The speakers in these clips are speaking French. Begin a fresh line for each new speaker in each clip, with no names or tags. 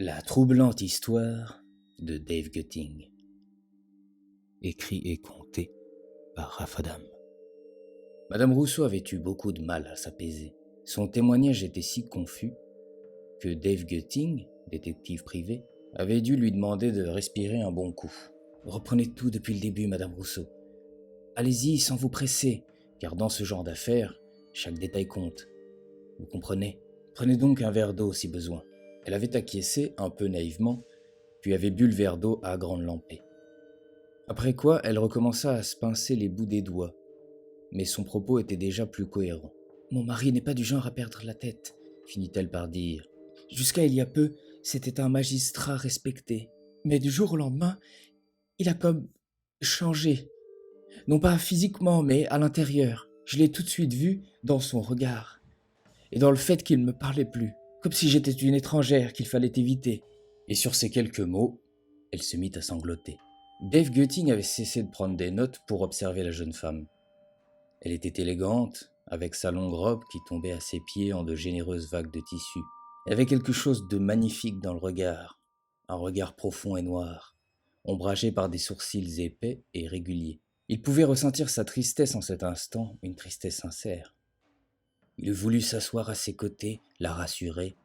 La troublante histoire de Dave Gutting. Écrit et conté par Rafadam. Madame Rousseau avait eu beaucoup de mal à s'apaiser. Son témoignage était si confus que Dave Gutting, détective privé, avait dû lui demander de respirer un bon coup. Reprenez tout depuis le début, Madame Rousseau. Allez-y sans vous presser, car dans ce genre d'affaires, chaque détail compte. Vous comprenez ? Prenez donc un verre d'eau si besoin. Elle avait acquiescé un peu naïvement, puis avait bu le verre d'eau à grande lampée. Après quoi, elle recommença à se pincer les bouts des doigts, mais son propos était déjà plus cohérent. « Mon mari n'est pas du genre à perdre la tête, » finit-elle par dire. « Jusqu'à il y a peu, c'était un magistrat respecté. Mais du jour au lendemain, il a comme changé. Non pas physiquement, mais à l'intérieur. Je l'ai tout de suite vu dans son regard. Et dans le fait qu'il ne me parlait plus, comme si j'étais une étrangère qu'il fallait éviter. » Et sur ces quelques mots, elle se mit à sangloter. Dave Gutting avait cessé de prendre des notes pour observer la jeune femme. Elle était élégante, avec sa longue robe qui tombait à ses pieds en de généreuses vagues de tissu. Elle avait quelque chose de magnifique dans le regard, un regard profond et noir, ombragé par des sourcils épais et réguliers. Il pouvait ressentir sa tristesse en cet instant, une tristesse sincère. Il voulut s'asseoir à ses côtés, la rassurer,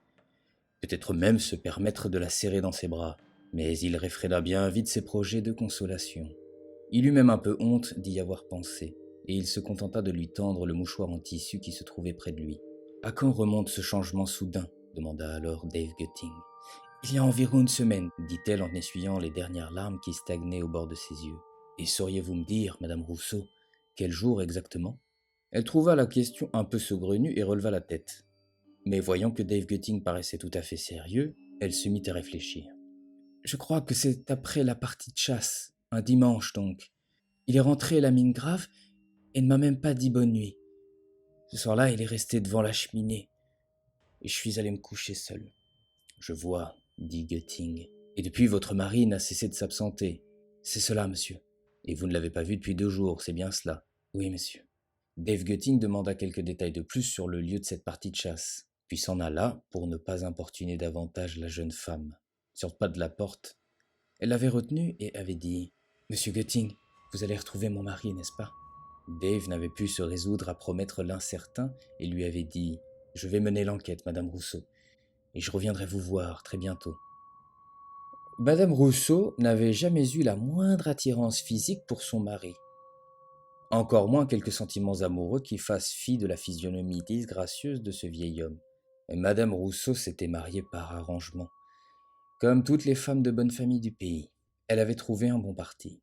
peut-être même se permettre de la serrer dans ses bras, mais il réfréna bien vite ses projets de consolation. Il eut même un peu honte d'y avoir pensé, et il se contenta de lui tendre le mouchoir en tissu qui se trouvait près de lui. « À quand remonte ce changement soudain ?» demanda alors Dave Gutting. « Il y a environ une semaine, » dit-elle en essuyant les dernières larmes qui stagnaient au bord de ses yeux. « Et sauriez-vous me dire, Madame Rousseau, quel jour exactement ?» Elle trouva la question un peu saugrenue et releva la tête. Mais voyant que Dave Gutting paraissait tout à fait sérieux, elle se mit à réfléchir. « Je crois que c'est après la partie de chasse, un dimanche donc. Il est rentré la mine grave et ne m'a même pas dit bonne nuit. Ce soir-là, il est resté devant la cheminée et je suis allé me coucher seul. »« Je vois, » dit Gutting. « Et depuis, votre mari n'a cessé de s'absenter. »« C'est cela, monsieur. »« Et vous ne l'avez pas vu depuis 2 jours, c'est bien cela ?»« Oui, monsieur. » Dave Gutting demanda quelques détails de plus sur le lieu de cette partie de chasse, puis s'en alla pour ne pas importuner davantage la jeune femme. Sur le pas de la porte, elle l'avait retenu et avait dit « Monsieur Gutting, vous allez retrouver mon mari, n'est-ce pas ?» Dave n'avait pu se résoudre à promettre l'incertain et lui avait dit « Je vais mener l'enquête, Madame Rousseau, et je reviendrai vous voir très bientôt. » Madame Rousseau n'avait jamais eu la moindre attirance physique pour son mari. Encore moins quelques sentiments amoureux qui fassent fi de la physionomie disgracieuse de ce vieil homme. Et Madame Rousseau s'était mariée par arrangement. Comme toutes les femmes de bonne famille du pays, elle avait trouvé un bon parti.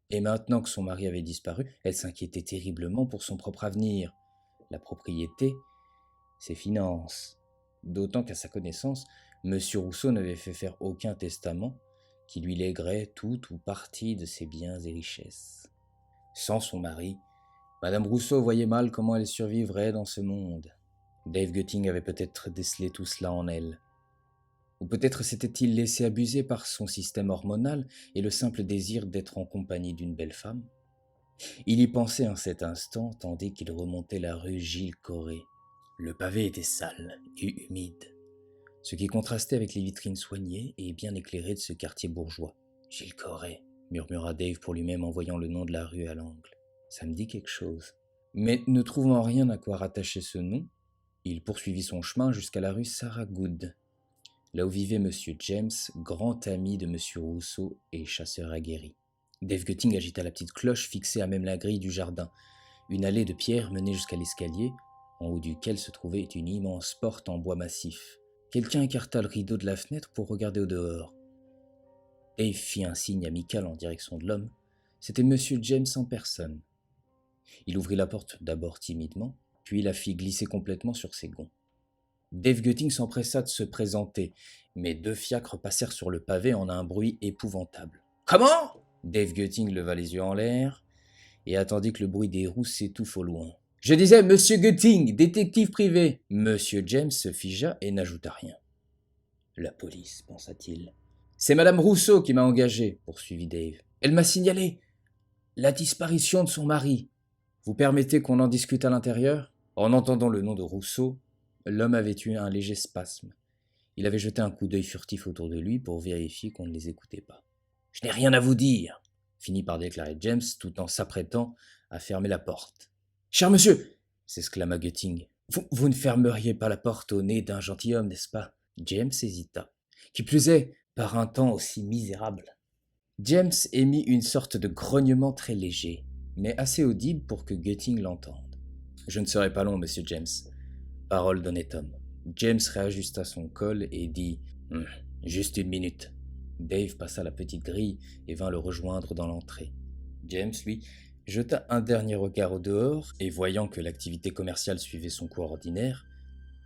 Et maintenant que son mari avait disparu, elle s'inquiétait terriblement pour son propre avenir, la propriété, ses finances. D'autant qu'à sa connaissance, M. Rousseau n'avait fait faire aucun testament qui lui léguerait tout ou partie de ses biens et richesses. Sans son mari, Madame Rousseau voyait mal comment elle survivrait dans ce monde. Dave Gutting avait peut-être décelé tout cela en elle. Ou peut-être s'était-il laissé abuser par son système hormonal et le simple désir d'être en compagnie d'une belle femme. Il y pensait en cet instant tandis qu'il remontait la rue Gilles Corré. Le pavé était sale et humide, ce qui contrastait avec les vitrines soignées et bien éclairées de ce quartier bourgeois. « Gilles Corré », murmura Dave pour lui-même en voyant le nom de la rue à l'angle. « Ça me dit quelque chose. » Mais ne trouvant rien à quoi rattacher ce nom, il poursuivit son chemin jusqu'à la rue Sarah Good, là où vivait M. James, grand ami de M. Rousseau et chasseur aguerri. Dave Gutting agita la petite cloche fixée à même la grille du jardin. Une allée de pierre menait jusqu'à l'escalier, en haut duquel se trouvait une immense porte en bois massif. Quelqu'un écarta le rideau de la fenêtre pour regarder au dehors. Dave fit un signe amical en direction de l'homme. C'était M. James en personne. Il ouvrit la porte d'abord timidement, puis la fit glisser complètement sur ses gonds. Dave Gutting s'empressa de se présenter, mais 2 fiacres passèrent sur le pavé en un bruit épouvantable. « Comment ?» Dave Gutting leva les yeux en l'air et attendit que le bruit des roues s'étouffe au loin. « Je disais, Monsieur Gutting, détective privé !» Monsieur James se figea et n'ajouta rien. « La police, pensa-t-il. »« C'est Madame Rousseau qui m'a engagé, » poursuivit Dave. « Elle m'a signalé la disparition de son mari. Vous permettez qu'on en discute à l'intérieur ?» En entendant le nom de Rousseau, l'homme avait eu un léger spasme. Il avait jeté un coup d'œil furtif autour de lui pour vérifier qu'on ne les écoutait pas. « Je n'ai rien à vous dire !» finit par déclarer James tout en s'apprêtant à fermer la porte. « Cher monsieur !» s'exclama Gutting. « Vous ne fermeriez pas la porte au nez d'un gentilhomme, n'est-ce pas ?» James hésita. Qui plus est, par un temps aussi misérable. James émit une sorte de grognement très léger, mais assez audible pour que Gutting l'entende. « Je ne serai pas long, monsieur James. » Parole d'honnête homme. James réajusta son col et dit « Juste une minute. » Dave passa la petite grille et vint le rejoindre dans l'entrée. James, lui, jeta un dernier regard au dehors et voyant que l'activité commerciale suivait son cours ordinaire,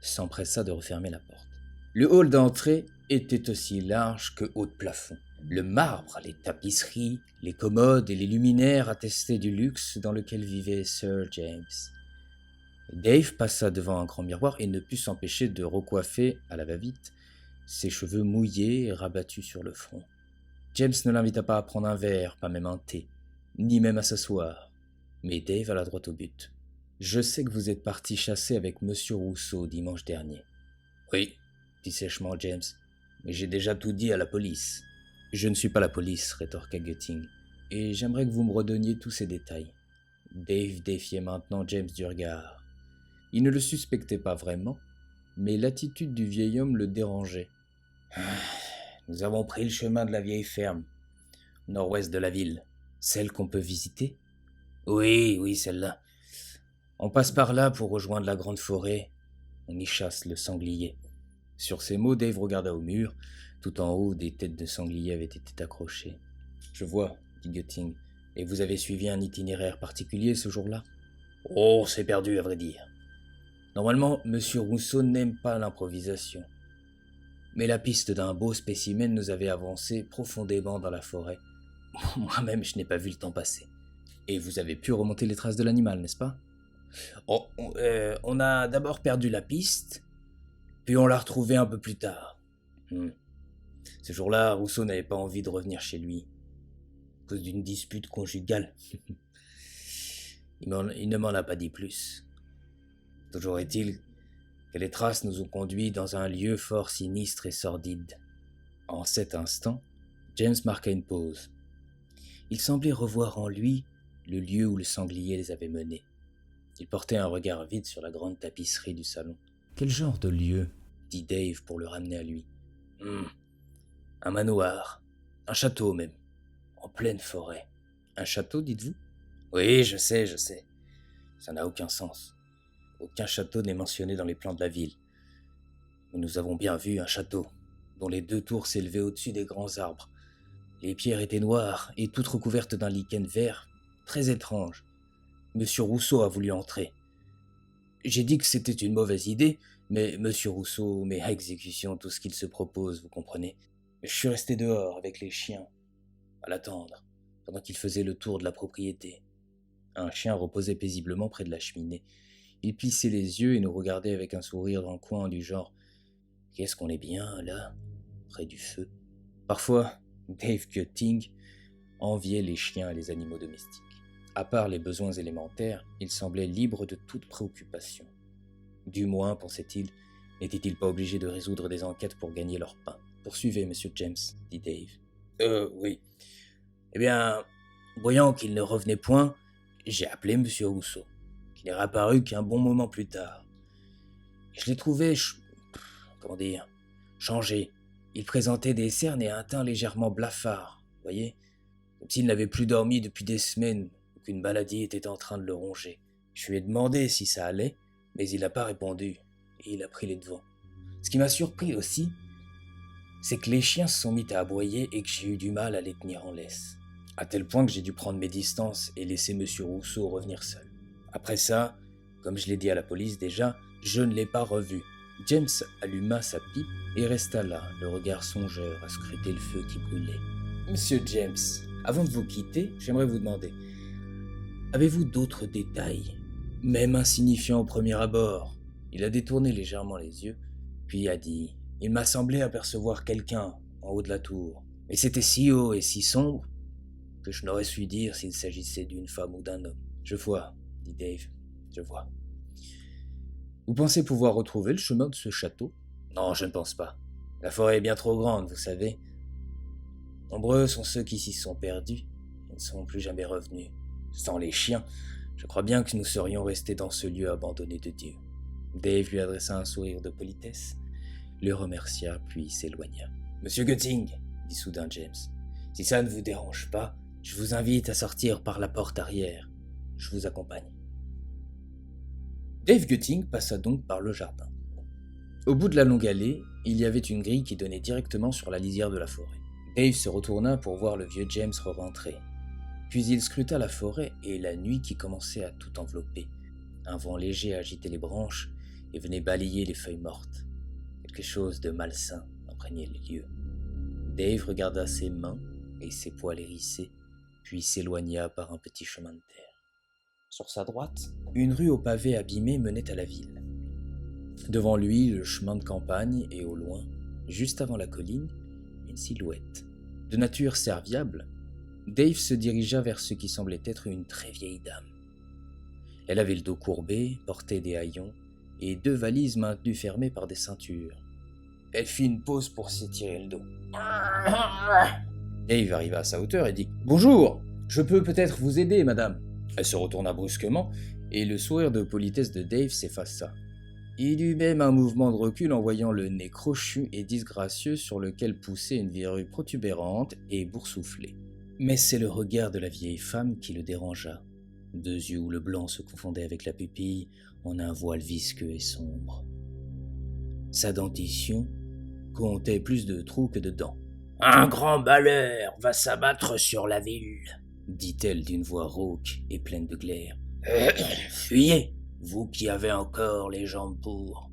s'empressa de refermer la porte. Le hall d'entrée était aussi large que haut de plafond. Le marbre, les tapisseries, les commodes et les luminaires attestaient du luxe dans lequel vivait Sir James. Dave passa devant un grand miroir et ne put s'empêcher de recoiffer, à la va-vite, ses cheveux mouillés et rabattus sur le front. James ne l'invita pas à prendre un verre, pas même un thé, ni même à s'asseoir. Mais Dave alla droit au but. « Je sais que vous êtes parti chasser avec Monsieur Rousseau dimanche dernier. »« Oui, » dit sèchement James, « mais j'ai déjà tout dit à la police. »« Je ne suis pas la police, » rétorqua Gutting, « et j'aimerais que vous me redonniez tous ces détails. » Dave défiait maintenant James du regard. Il ne le suspectait pas vraiment, mais l'attitude du vieil homme le dérangeait. « Nous avons pris le chemin de la vieille ferme, au nord-ouest de la ville. »« Celle qu'on peut visiter ?»« Oui, celle-là. On passe par là pour rejoindre la grande forêt. On y chasse le sanglier. » Sur ces mots, Dave regarda au mur. Tout en haut, des têtes de sangliers avaient été accrochées. « Je vois, » dit Gutting. « Et vous avez suivi un itinéraire particulier ce jour-là ?»« Oh, c'est perdu, à vrai dire. Normalement, Monsieur Rousseau n'aime pas l'improvisation. Mais la piste d'un beau spécimen nous avait avancé profondément dans la forêt. Moi-même, je n'ai pas vu le temps passer. Et vous avez pu remonter les traces de l'animal, n'est-ce pas ? Oh, on a d'abord perdu la piste, puis on l'a retrouvée un peu plus tard. Ce jour-là, Rousseau n'avait pas envie de revenir chez lui, à cause d'une dispute conjugale. Il ne m'en a pas dit plus. Toujours est-il que les traces nous ont conduits dans un lieu fort sinistre et sordide. En cet instant, James marqua une pause. Il semblait revoir en lui le lieu où le sanglier les avait menés. Il portait un regard vide sur la grande tapisserie du salon. « Quel genre de lieu ?» dit Dave pour le ramener à lui. « Un manoir, un château même, en pleine forêt. »« Un château, dites-vous ?»« Oui, je sais. Ça n'a aucun sens. Aucun château n'est mentionné dans les plans de la ville. Mais nous avons bien vu un château, dont les 2 tours s'élevaient au-dessus des grands arbres. Les pierres étaient noires et toutes recouvertes d'un lichen vert, très étrange. Monsieur Rousseau a voulu entrer. J'ai dit que c'était une mauvaise idée, mais Monsieur Rousseau met à exécution tout ce qu'il se propose, vous comprenez. Je suis resté dehors avec les chiens, à l'attendre, pendant qu'il faisait le tour de la propriété. Un chien reposait paisiblement près de la cheminée. Il plissait les yeux et nous regardait avec un sourire dans le coin du genre « Qu'est-ce qu'on est bien, là, près du feu ?» Parfois, Dave Gutting enviait les chiens et les animaux domestiques. À part les besoins élémentaires, il semblait libre de toute préoccupation. Du moins, pensait-il, n'était-il pas obligé de résoudre des enquêtes pour gagner leur pain. « Poursuivez, monsieur James, » dit Dave. Oui. Eh bien, voyant qu'il ne revenait point, j'ai appelé monsieur Rousseau, qui n'est réapparu qu'un bon moment plus tard. Je l'ai trouvé, changé. Il présentait des cernes et un teint légèrement blafard, voyez, comme s'il n'avait plus dormi depuis des semaines ou qu'une maladie était en train de le ronger. Je lui ai demandé si ça allait, mais il n'a pas répondu et il a pris les devants. Ce qui m'a surpris aussi, c'est que les chiens se sont mis à aboyer et que j'ai eu du mal à les tenir en laisse, à tel point que j'ai dû prendre mes distances et laisser monsieur Rousseau revenir seul. Après ça, comme je l'ai dit à la police déjà, je ne l'ai pas revu. James alluma sa pipe et resta là, le regard songeur à scruter le feu qui brûlait. « Monsieur James, avant de vous quitter, j'aimerais vous demander, avez-vous d'autres détails, même insignifiants au premier abord ?» Il a détourné légèrement les yeux, puis a dit « Il m'a semblé apercevoir quelqu'un en haut de la tour, mais c'était si haut et si sombre que je n'aurais su dire s'il s'agissait d'une femme ou d'un homme. »« Je vois, » dit Dave, « je vois. » « Vous pensez pouvoir retrouver le chemin de ce château ? » « Non, je ne pense pas. La forêt est bien trop grande, vous savez. Nombreux sont ceux qui s'y sont perdus et ne sont plus jamais revenus. Sans les chiens, je crois bien que nous serions restés dans ce lieu abandonné de Dieu. Dave lui adressa un sourire de politesse, le remercia, puis s'éloigna. « Monsieur Gutting, dit soudain James, si ça ne vous dérange pas, je vous invite à sortir par la porte arrière. Je vous accompagne. » Dave Gutting passa donc par le jardin. Au bout de la longue allée, il y avait une grille qui donnait directement sur la lisière de la forêt. Dave se retourna pour voir le vieux James re-rentrer. Puis il scruta la forêt et la nuit qui commençait à tout envelopper. Un vent léger agitait les branches et venait balayer les feuilles mortes. Quelque chose de malsain imprégnait les lieux. Dave regarda ses mains et ses poils hérissés, puis s'éloigna par un petit chemin de terre. Sur sa droite, une rue au pavé abîmé menait à la ville. Devant lui, le chemin de campagne et au loin, juste avant la colline, une silhouette. De nature serviable, Dave se dirigea vers ce qui semblait être une très vieille dame. Elle avait le dos courbé, portait des haillons et 2 valises maintenues fermées par des ceintures. Elle fit une pause pour s'étirer le dos. Dave arriva à sa hauteur et dit « Bonjour, je peux peut-être vous aider, madame ?» Elle se retourna brusquement et le sourire de politesse de Dave s'effaça. Il eut même un mouvement de recul en voyant le nez crochu et disgracieux sur lequel poussait une verrue protubérante et boursouflée. Mais c'est le regard de la vieille femme qui le dérangea. 2 yeux où le blanc se confondait avec la pupille en un voile visqueux et sombre. Sa dentition comptait plus de trous que de dents. « Un grand malheur va s'abattre sur la ville, » dit-elle d'une voix rauque et pleine de glaire. « Fuyez, vous qui avez encore les jambes pour. »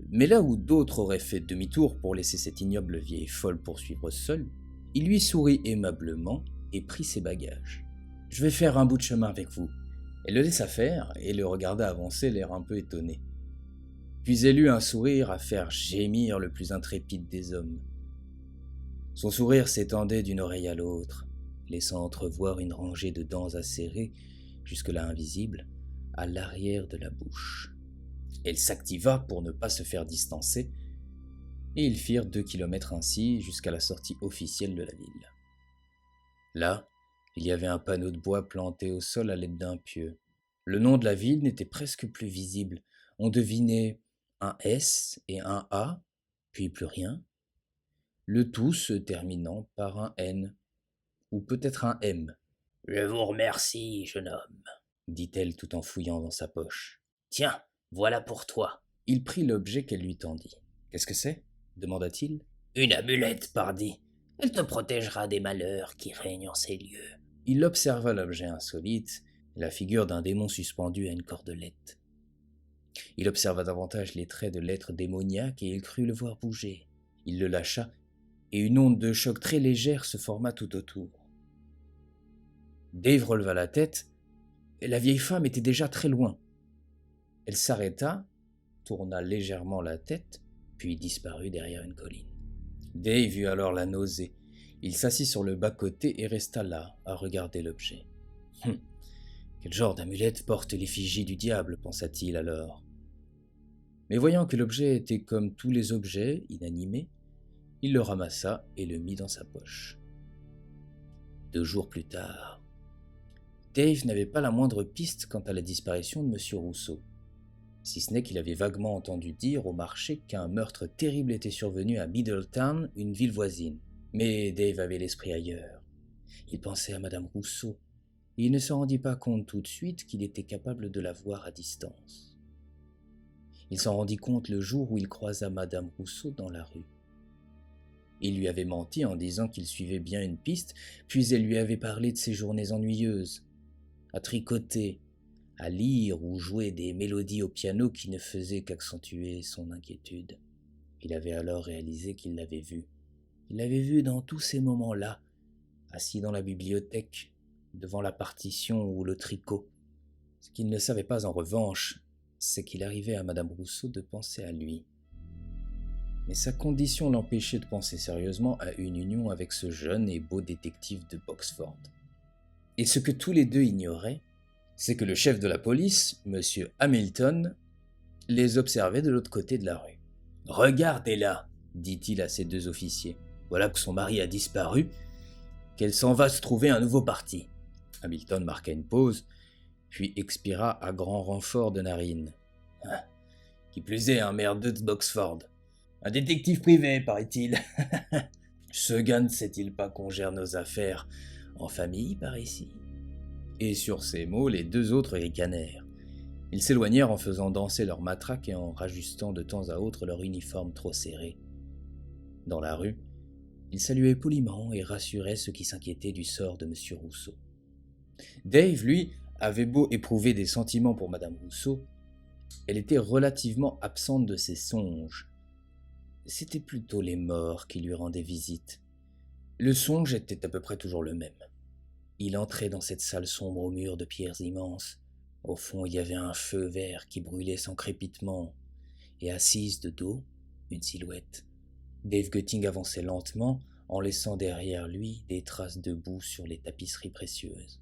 Mais là où d'autres auraient fait demi-tour pour laisser cette ignoble vieille folle poursuivre seule, il lui sourit aimablement et prit ses bagages. « Je vais faire un bout de chemin avec vous. » Elle le laissa faire et le regarda avancer, l'air un peu étonné. Puis elle eut un sourire à faire gémir le plus intrépide des hommes. Son sourire s'étendait d'une oreille à l'autre, laissant entrevoir une rangée de dents acérées, jusque-là invisibles, à l'arrière de la bouche. Elle s'activa pour ne pas se faire distancer, et ils firent 2 kilomètres ainsi jusqu'à la sortie officielle de la ville. Là, il y avait un panneau de bois planté au sol à l'aide d'un pieu. Le nom de la ville n'était presque plus visible. On devinait un S et un A, puis plus rien, le tout se terminant par un N, ou peut-être un M. « Je vous remercie, jeune homme, » dit-elle tout en fouillant dans sa poche. « Tiens, voilà pour toi. » Il prit l'objet qu'elle lui tendit. « Qu'est-ce que c'est » demanda-t-il. « Une amulette, pardi. Elle te protégera des malheurs qui règnent en ces lieux. » Il observa l'objet insolite, la figure d'un démon suspendu à une cordelette. Il observa davantage les traits de l'être démoniaque et il crut le voir bouger. Il le lâcha, et une onde de choc très légère se forma tout autour. Dave releva la tête, et la vieille femme était déjà très loin. Elle s'arrêta, tourna légèrement la tête, puis disparut derrière une colline. Dave eut alors la nausée. Il s'assit sur le bas-côté et resta là, à regarder l'objet. Quel genre d'amulette porte l'effigie du diable, pensa-t-il alors. Mais voyant que l'objet était comme tous les objets, inanimé, il le ramassa et le mit dans sa poche. 2 jours plus tard, Dave n'avait pas la moindre piste quant à la disparition de M. Rousseau, si ce n'est qu'il avait vaguement entendu dire au marché qu'un meurtre terrible était survenu à Middletown, une ville voisine. Mais Dave avait l'esprit ailleurs. Il pensait à Madame Rousseau, et il ne se rendit pas compte tout de suite qu'il était capable de la voir à distance. Il s'en rendit compte le jour où il croisa Madame Rousseau dans la rue. Il lui avait menti en disant qu'il suivait bien une piste, puis elle lui avait parlé de ses journées ennuyeuses, à tricoter, à lire ou jouer des mélodies au piano qui ne faisaient qu'accentuer son inquiétude. Il avait alors réalisé qu'il l'avait vue. Il l'avait vue dans tous ces moments-là, assis dans la bibliothèque, devant la partition ou le tricot. Ce qu'il ne savait pas en revanche, c'est qu'il arrivait à Madame Rousseau de penser à lui. Mais sa condition l'empêchait de penser sérieusement à une union avec ce jeune et beau détective de Boxford. Et ce que tous les 2 ignoraient, c'est que le chef de la police, M. Hamilton, les observait de l'autre côté de la rue. « Regardez-la » dit-il à ses 2 officiers. Voilà que son mari a disparu, qu'elle s'en va se trouver un nouveau parti. Hamilton marqua une pause, puis expira à grand renfort de narines. Ah, qui plus est, un merdeux de Boxford. Un détective privé, paraît-il. Ce gars ne sait-il pas qu'on gère nos affaires en famille par ici? Et sur ces mots, les 2 autres ricanèrent. Ils s'éloignèrent en faisant danser leurs matraques et en rajustant de temps à autre leur uniforme trop serré. Dans la rue, ils saluaient poliment et rassuraient ceux qui s'inquiétaient du sort de M. Rousseau. Dave, lui, avait beau éprouver des sentiments pour Mme Rousseau, elle était relativement absente de ses songes. C'étaient plutôt les morts qui lui rendaient visite. Le songe était à peu près toujours le même. Il entrait dans cette salle sombre aux murs de pierres immenses. Au fond, il y avait un feu vert qui brûlait sans crépitement, et assise de dos, une silhouette. Dave Götting avançait lentement, en laissant derrière lui des traces de boue sur les tapisseries précieuses.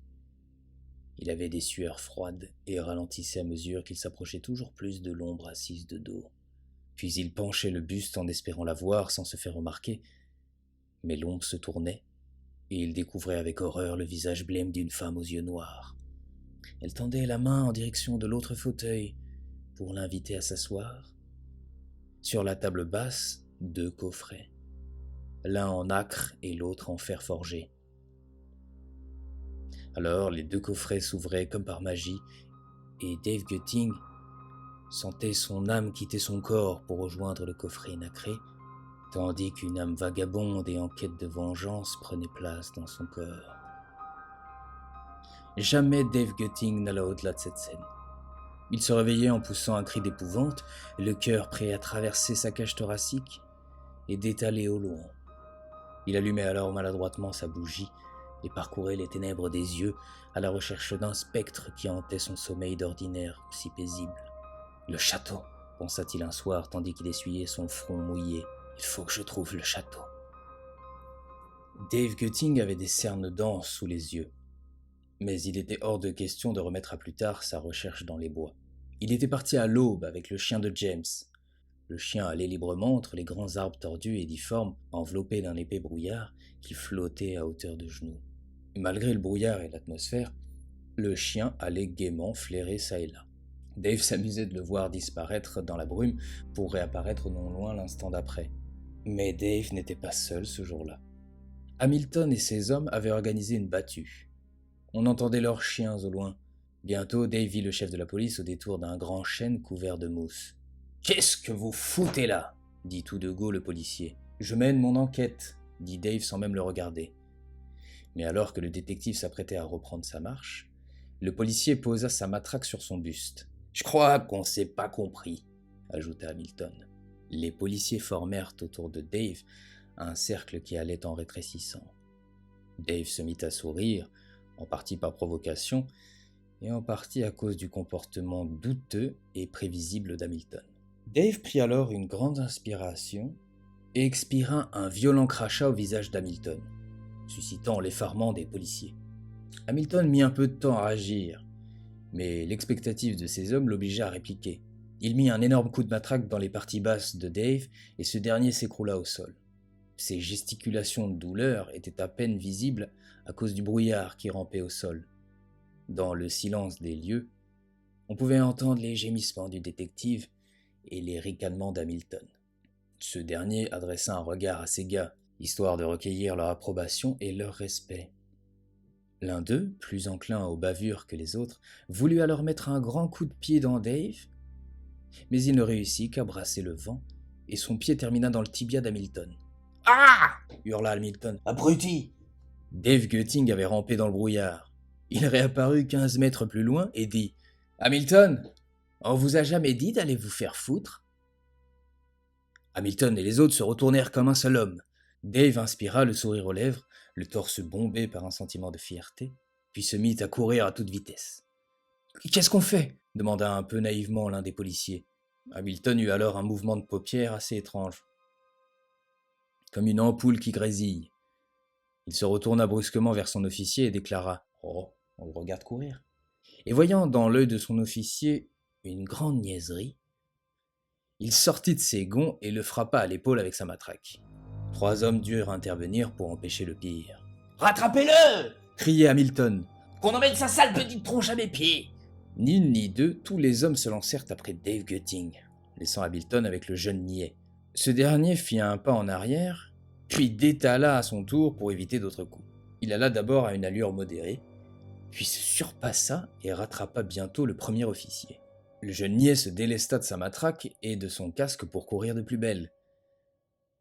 Il avait des sueurs froides et ralentissait à mesure qu'il s'approchait toujours plus de l'ombre assise de dos. Puis il penchait le buste en espérant la voir sans se faire remarquer, mais l'ombre se tournait, et il découvrait avec horreur le visage blême d'une femme aux yeux noirs. Elle tendait la main en direction de l'autre fauteuil pour l'inviter à s'asseoir. Sur la table basse, 2 coffrets, l'un en nacre et l'autre en fer forgé. Alors les 2 coffrets s'ouvraient comme par magie, et Dave Götting sentait son âme quitter son corps pour rejoindre le coffret nacré, tandis qu'une âme vagabonde et en quête de vengeance prenait place dans son corps. Jamais Dave Götting n'alla au-delà de cette scène. Il se réveillait en poussant un cri d'épouvante, le cœur prêt à traverser sa cage thoracique et d'étaler au loin. Il allumait alors maladroitement sa bougie et parcourait les ténèbres des yeux à la recherche d'un spectre qui hantait son sommeil d'ordinaire si paisible. « Le château !» pensa-t-il un soir tandis qu'il essuyait son front mouillé. « Il faut que je trouve le château !» Dave Götting avait des cernes denses sous les yeux, mais il était hors de question de remettre à plus tard sa recherche dans les bois. Il était parti à l'aube avec le chien de James. Le chien allait librement entre les grands arbres tordus et difformes, enveloppés d'un épais brouillard qui flottait à hauteur de genoux. Malgré le brouillard et l'atmosphère, le chien allait gaiement flairer çà et là. Dave s'amusait de le voir disparaître dans la brume pour réapparaître non loin l'instant d'après. Mais Dave n'était pas seul ce jour-là. Hamilton et ses hommes avaient organisé une battue. On entendait leurs chiens au loin. Bientôt, Dave vit le chef de la police au détour d'un grand chêne couvert de mousse. « Qu'est-ce que vous foutez là ?» dit tout de go le policier. « Je mène mon enquête », dit Dave sans même le regarder. Mais alors que le détective s'apprêtait à reprendre sa marche, le policier posa sa matraque sur son buste. « Je crois qu'on s'est pas compris », ajouta Hamilton. Les policiers formèrent autour de Dave un cercle qui allait en rétrécissant. Dave se mit à sourire, en partie par provocation, et en partie à cause du comportement douteux et prévisible d'Hamilton. Dave prit alors une grande inspiration et expira un violent crachat au visage d'Hamilton, suscitant l'effarement des policiers. Hamilton mit un peu de temps à agir, mais l'expectative de ses hommes l'obligea à répliquer. Il mit un énorme coup de matraque dans les parties basses de Dave et ce dernier s'écroula au sol. Ses gesticulations de douleur étaient à peine visibles à cause du brouillard qui rampait au sol. Dans le silence des lieux, on pouvait entendre les gémissements du détective et les ricanements d'Hamilton. Ce dernier adressa un regard à ses gars, histoire de recueillir leur approbation et leur respect. L'un d'eux, plus enclin aux bavures que les autres, voulut alors mettre un grand coup de pied dans Dave, mais il ne réussit qu'à brasser le vent, et son pied termina dans le tibia d'Hamilton. « Ah !» hurla Hamilton. « Abruti !» Dave Götting avait rampé dans le brouillard. Il réapparut 15 mètres plus loin et dit « Hamilton, on vous a jamais dit d'aller vous faire foutre ?» Hamilton et les autres se retournèrent comme un seul homme. Dave inspira le sourire aux lèvres, le torse bombé par un sentiment de fierté, puis se mit à courir à toute vitesse. « Qu'est-ce qu'on fait ?» demanda un peu naïvement l'un des policiers. Hamilton eut alors un mouvement de paupières assez étrange, comme une ampoule qui grésille. Il se retourna brusquement vers son officier et déclara « Oh, on le regarde courir !» Et voyant dans l'œil de son officier une grande niaiserie, Il sortit de ses gonds et le frappa à l'épaule avec sa matraque. 3 hommes durent intervenir pour empêcher le pire.
« Rattrapez-le »
criait Hamilton.
« Qu'on emmène sa sale petite tronche à mes pieds !»
Ni une ni deux, tous les hommes se lancèrent après Dave Gutting, laissant Hamilton avec le jeune niais. Ce dernier fit un pas en arrière, puis détala à son tour pour éviter d'autres coups. Il alla d'abord à une allure modérée, puis se surpassa et rattrapa bientôt le premier officier. Le jeune niais se délesta de sa matraque et de son casque pour courir de plus belle.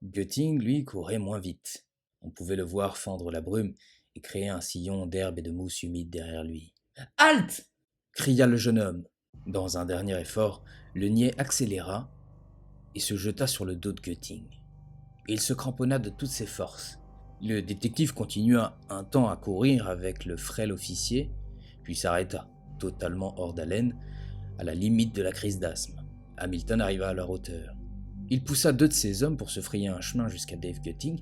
Gutting, lui, courait moins vite. On pouvait le voir fendre la brume et créer un sillon d'herbe et de mousse humide derrière lui.
« Halte !»
cria le jeune homme. Dans un dernier effort, le niais accéléra et se jeta sur le dos de Gutting. Il se cramponna de toutes ses forces. Le détective continua un temps à courir avec le frêle officier, puis s'arrêta, totalement hors d'haleine, à la limite de la crise d'asthme. Hamilton arriva à leur hauteur. Il poussa 2 de ses hommes pour se frayer un chemin jusqu'à Dave Gutting.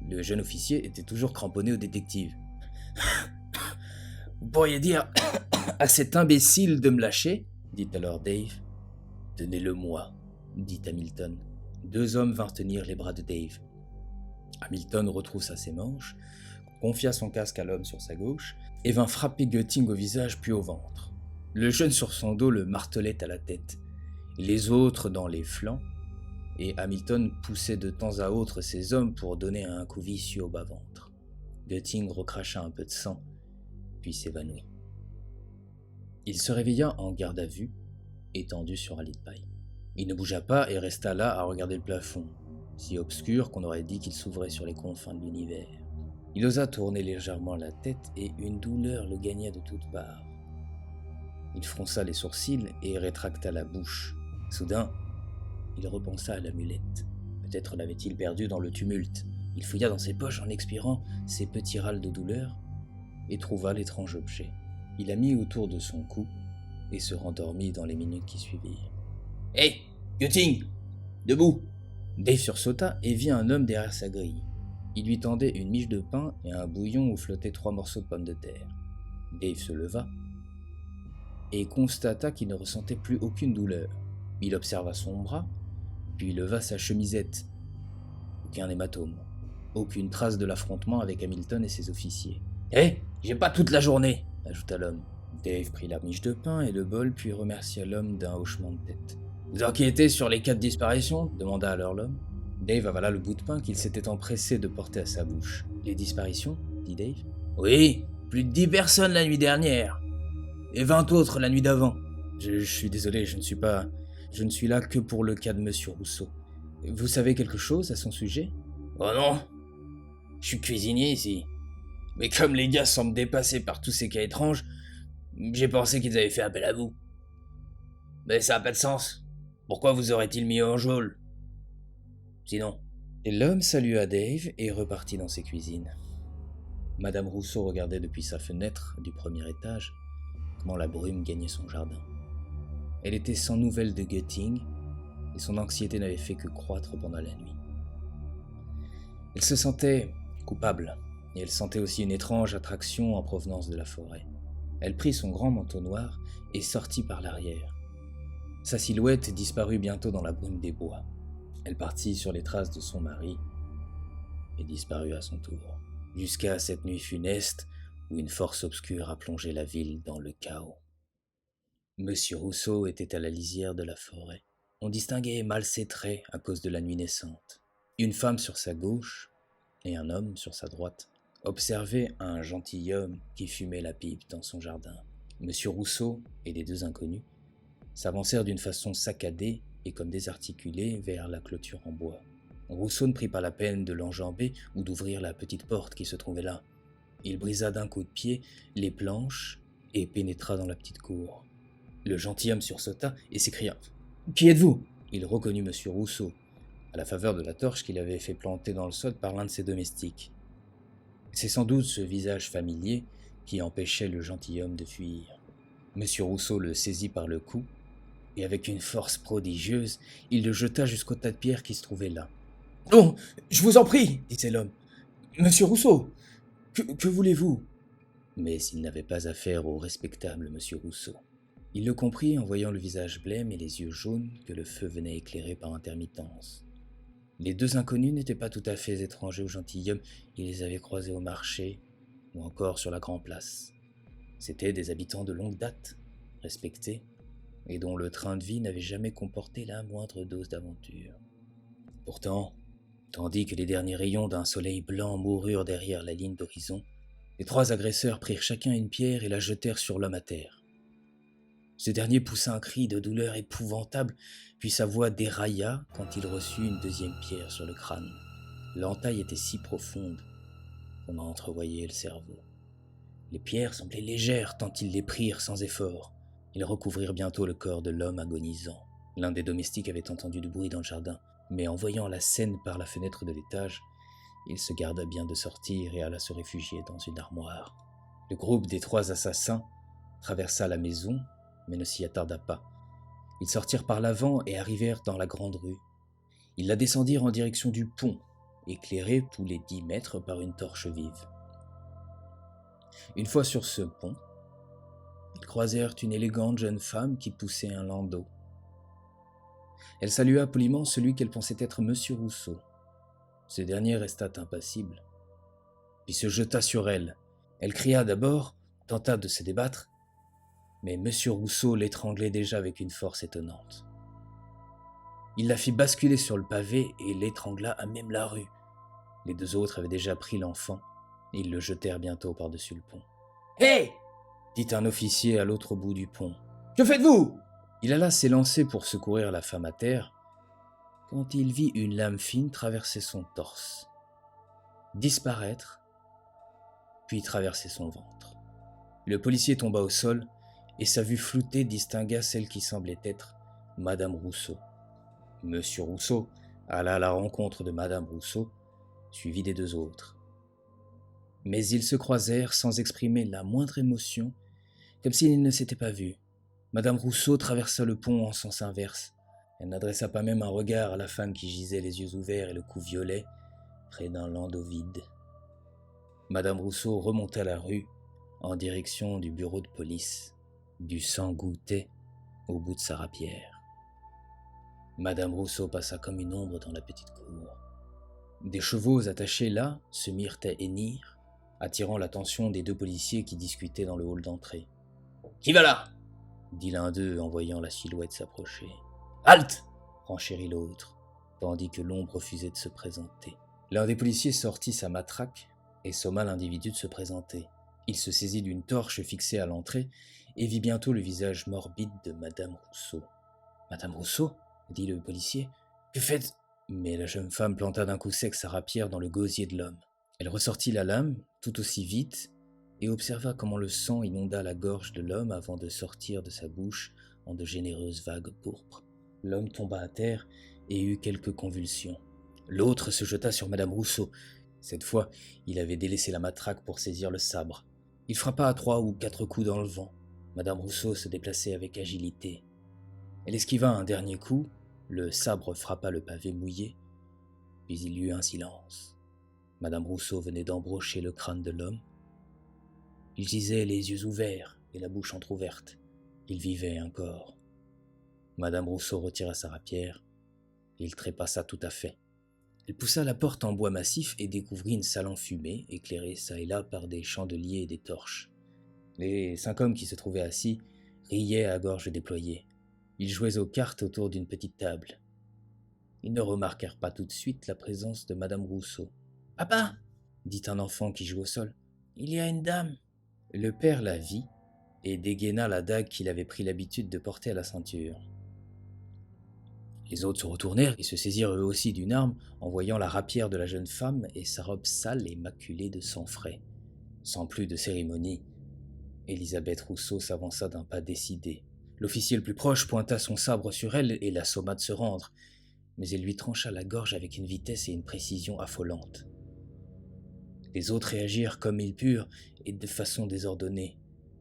Le jeune officier était toujours cramponné au détective. « Vous pourriez dire à cet imbécile de me lâcher ?» dit alors Dave. « Donnez-le-moi » dit Hamilton. 2 hommes vinrent tenir les bras de Dave. Hamilton retroussa ses manches, confia son casque à l'homme sur sa gauche et vint frapper Gutting au visage puis au ventre. Le jeune sur son dos le martelait à la tête, les autres dans les flancs, et Hamilton poussait de temps à autre ses hommes pour donner un coup vicieux au bas-ventre. Gutting recracha un peu de sang, puis s'évanouit. Il se réveilla en garde à vue, étendu sur un lit de paille. Il ne bougea pas et resta là à regarder le plafond, si obscur qu'on aurait dit qu'il s'ouvrait sur les confins de l'univers. Il osa tourner légèrement la tête et une douleur le gagna de toutes parts. Il fronça les sourcils et rétracta la bouche. Soudain, il repensa à l'amulette. Peut-être l'avait-il perdue dans le tumulte. Il fouilla dans ses poches en expirant ses petits râles de douleur et trouva l'étrange objet. Il la mit autour de son cou et se rendormit dans les minutes qui suivirent.
« Hé, Gutting, debout !»
Dave sursauta et vit un homme derrière sa grille. Il lui tendait une miche de pain et un bouillon où flottaient 3 morceaux de pommes de terre. Dave se leva et constata qu'il ne ressentait plus aucune douleur. Il observa son bras, puis leva sa chemisette. Aucun hématome, aucune trace de l'affrontement avec Hamilton et ses officiers.
« Hé, j'ai pas toute la journée !»
ajouta l'homme. Dave prit la miche de pain et le bol, puis remercia l'homme d'un hochement de tête.
« Vous enquêtez sur les 4 disparitions ?»
demanda alors l'homme. Dave avala le bout de pain qu'il s'était empressé de porter à sa bouche. « Les disparitions ?» dit Dave.
« Oui, plus de 10 personnes la nuit dernière, et 20 autres la nuit d'avant. »
Je suis désolé, je ne suis là que pour le cas de Monsieur Rousseau. Vous savez quelque chose à son sujet ?
Oh non, je suis cuisinier ici. Mais comme les gars semblent dépassés par tous ces cas étranges, j'ai pensé qu'ils avaient fait appel à vous. Mais ça n'a pas de sens. Pourquoi vous auraient-ils mis en geôle ? Sinon.
Et l'homme salua Dave et repartit dans ses cuisines. Madame Rousseau regardait depuis sa fenêtre du premier étage comment la brume gagnait son jardin. Elle était sans nouvelles de Gutting et son anxiété n'avait fait que croître pendant la nuit. Elle se sentait coupable et elle sentait aussi une étrange attraction en provenance de la forêt. Elle prit son grand manteau noir et sortit par l'arrière. Sa silhouette disparut bientôt dans la brume des bois. Elle partit sur les traces de son mari et disparut à son tour, jusqu'à cette nuit funeste où une force obscure a plongé la ville dans le chaos. Monsieur Rousseau était à la lisière de la forêt. On distinguait mal ses traits à cause de la nuit naissante. Une femme sur sa gauche et un homme sur sa droite observaient un gentilhomme qui fumait la pipe dans son jardin. Monsieur Rousseau et les 2 inconnus s'avancèrent d'une façon saccadée et comme désarticulée vers la clôture en bois. Rousseau ne prit pas la peine de l'enjamber ou d'ouvrir la petite porte qui se trouvait là. Il brisa d'un coup de pied les planches et pénétra dans la petite cour. Le gentilhomme sursauta et s'écria « Qui êtes-vous » Il reconnut Monsieur Rousseau, à la faveur de la torche qu'il avait fait planter dans le sol par l'un de ses domestiques. C'est sans doute ce visage familier qui empêchait le gentilhomme de fuir. Monsieur Rousseau le saisit par le cou, et avec une force prodigieuse, il le jeta jusqu'au tas de pierres qui se trouvait là. « Oh, je vous en prie !» disait l'homme. « Monsieur Rousseau, que voulez-vous » Mais il n'avait pas affaire au respectable Monsieur Rousseau. Il le comprit en voyant le visage blême et les yeux jaunes que le feu venait éclairer par intermittence. Les deux inconnus n'étaient pas tout à fait étrangers au gentilhomme, il les avait croisés au marché ou encore sur la grande place. C'étaient des habitants de longue date, respectés, et dont le train de vie n'avait jamais comporté la moindre dose d'aventure. Pourtant, tandis que les derniers rayons d'un soleil blanc moururent derrière la ligne d'horizon, les trois agresseurs prirent chacun une pierre et la jetèrent sur l'homme à terre. Ce dernier poussa un cri de douleur épouvantable, puis sa voix dérailla quand il reçut une deuxième pierre sur le crâne. L'entaille était si profonde qu'on en entrevoyait le cerveau. Les pierres semblaient légères tant ils les prirent sans effort. Ils recouvrirent bientôt le corps de l'homme agonisant. L'un des domestiques avait entendu du bruit dans le jardin, mais en voyant la scène par la fenêtre de l'étage, il se garda bien de sortir et alla se réfugier dans une armoire. Le groupe des trois assassins traversa la maison, mais ne s'y attarda pas. Ils sortirent par l'avant et arrivèrent dans la grande rue. Ils la descendirent en direction du pont, éclairé tous les 10 mètres par une torche vive. Une fois sur ce pont, ils croisèrent une élégante jeune femme qui poussait un landau. Elle salua poliment celui qu'elle pensait être Monsieur Rousseau. Ce dernier resta impassible, puis se jeta sur elle. Elle cria d'abord, tenta de se débattre, mais Monsieur Rousseau l'étranglait déjà avec une force étonnante. Il la fit basculer sur le pavé et l'étrangla à même la rue. Les deux autres avaient déjà pris l'enfant et ils le jetèrent bientôt par-dessus le pont. « Hé !» dit un officier à l'autre bout du pont. « Que faites-vous » Il alla s'élancer pour secourir la femme à terre quand il vit une lame fine traverser son torse, disparaître, puis traverser son ventre. Le policier tomba au sol et sa vue floutée distingua celle qui semblait être Madame Rousseau. Monsieur Rousseau alla à la rencontre de Madame Rousseau, suivi des deux autres. Mais ils se croisèrent sans exprimer la moindre émotion, comme s'ils ne s'étaient pas vus. Madame Rousseau traversa le pont en sens inverse. Elle n'adressa pas même un regard à la femme qui gisait les yeux ouverts et le cou violet près d'un landau vide. Madame Rousseau remonta la rue en direction du bureau de police. Du sang goûtait au bout de sa rapière. Madame Rousseau passa comme une ombre dans la petite cour. Des chevaux attachés là se mirent à hennir, attirant l'attention des deux policiers qui discutaient dans le hall d'entrée. « Qui va là ?» dit l'un d'eux en voyant la silhouette s'approcher. « Halte !» renchérit l'autre, tandis que l'ombre refusait de se présenter. L'un des policiers sortit sa matraque et somma l'individu de se présenter. Il se saisit d'une torche fixée à l'entrée et vit bientôt le visage morbide de Madame Rousseau. « Madame Rousseau ?» dit le policier. « Que faites » Mais la jeune femme planta d'un coup sec sa rapière dans le gosier de l'homme. Elle ressortit la lame, tout aussi vite, et observa comment le sang inonda la gorge de l'homme avant de sortir de sa bouche en de généreuses vagues pourpres. L'homme tomba à terre et eut quelques convulsions. L'autre se jeta sur Madame Rousseau. Cette fois, il avait délaissé la matraque pour saisir le sabre. Il frappa à 3 ou 4 coups dans le vent. Madame Rousseau se déplaçait avec agilité. Elle esquiva un dernier coup, le sabre frappa le pavé mouillé, puis il y eut un silence. Madame Rousseau venait d'embrocher le crâne de l'homme. Il gisait les yeux ouverts et la bouche entr'ouverte. Il vivait encore. Madame Rousseau retira sa rapière. Il trépassa tout à fait. Elle poussa la porte en bois massif et découvrit une salle enfumée, éclairée çà et là par des chandeliers et des torches. Les 5 hommes qui se trouvaient assis riaient à gorge déployée. Ils jouaient aux cartes autour d'une petite table. Ils ne remarquèrent pas tout de suite la présence de Madame Rousseau. « Papa !» dit un enfant qui joue au sol. « Il y a une dame !» Le père la vit et dégaina la dague qu'il avait pris l'habitude de porter à la ceinture. Les autres se retournèrent et se saisirent eux aussi d'une arme en voyant la rapière de la jeune femme et sa robe sale et maculée de sang frais. Sans plus de cérémonie, Elisabeth Rousseau s'avança d'un pas décidé. L'officier le plus proche pointa son sabre sur elle et l'assomma de se rendre, mais elle lui trancha la gorge avec une vitesse et une précision affolantes. Les autres réagirent comme ils purent et de façon désordonnée.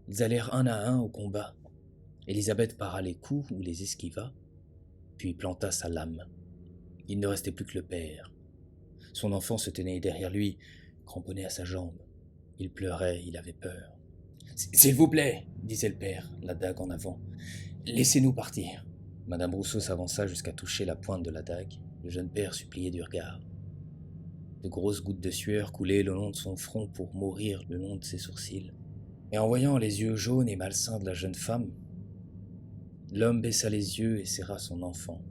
Ils allèrent un à un au combat. Elisabeth para les coups ou les esquiva, puis planta sa lame. Il ne restait plus que le père. Son enfant se tenait derrière lui, cramponné à sa jambe. Il pleurait, il avait peur. «
S'il vous plaît, disait le père, la dague en avant. Laissez-nous partir.
Madame Rousseau s'avança jusqu'à toucher la pointe de la dague. Le jeune père suppliait du regard. De grosses gouttes de sueur coulaient le long de son front pour mourir le long de ses sourcils. Et en voyant les yeux jaunes et malsains de la jeune femme, l'homme baissa les yeux et serra son enfant.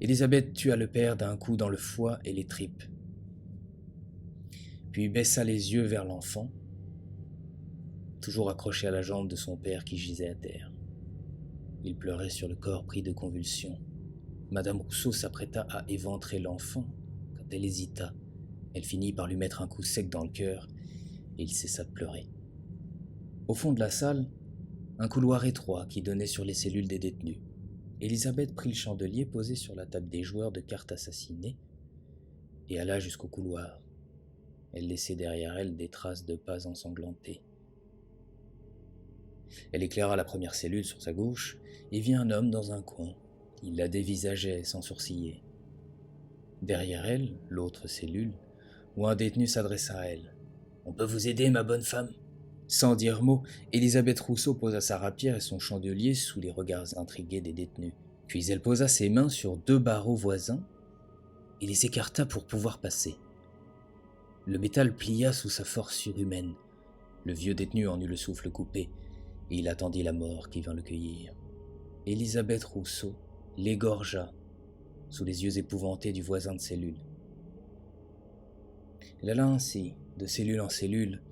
Élisabeth tua le père d'un coup dans le foie et les tripes, puis baissa les yeux vers l'enfant, toujours accroché à la jambe de son père qui gisait à terre. Il pleurait sur le corps pris de convulsions. Madame Rousseau s'apprêta à éventrer l'enfant. Quand elle hésita, elle finit par lui mettre un coup sec dans le cœur et il cessa de pleurer. Au fond de la salle, un couloir étroit qui donnait sur les cellules des détenus. Élisabeth prit le chandelier posé sur la table des joueurs de cartes assassinés et alla jusqu'au couloir. Elle laissait derrière elle des traces de pas ensanglantés. Elle éclaira la première cellule sur sa gauche et vit un homme dans un coin. Il la dévisageait sans sourciller. Derrière elle, l'autre cellule, où un détenu s'adressa à elle. « On peut vous aider, ma bonne femme ?» Sans dire mot, Élisabeth Rousseau posa sa rapière et son chandelier sous les regards intrigués des détenus. Puis elle posa ses mains sur 2 barreaux voisins et les écarta pour pouvoir passer. Le métal plia sous sa force surhumaine. Le vieux détenu en eut le souffle coupé et il attendit la mort qui vint le cueillir. Élisabeth Rousseau l'égorgea sous les yeux épouvantés du voisin de cellule. Elle alla ainsi, de cellule en cellule,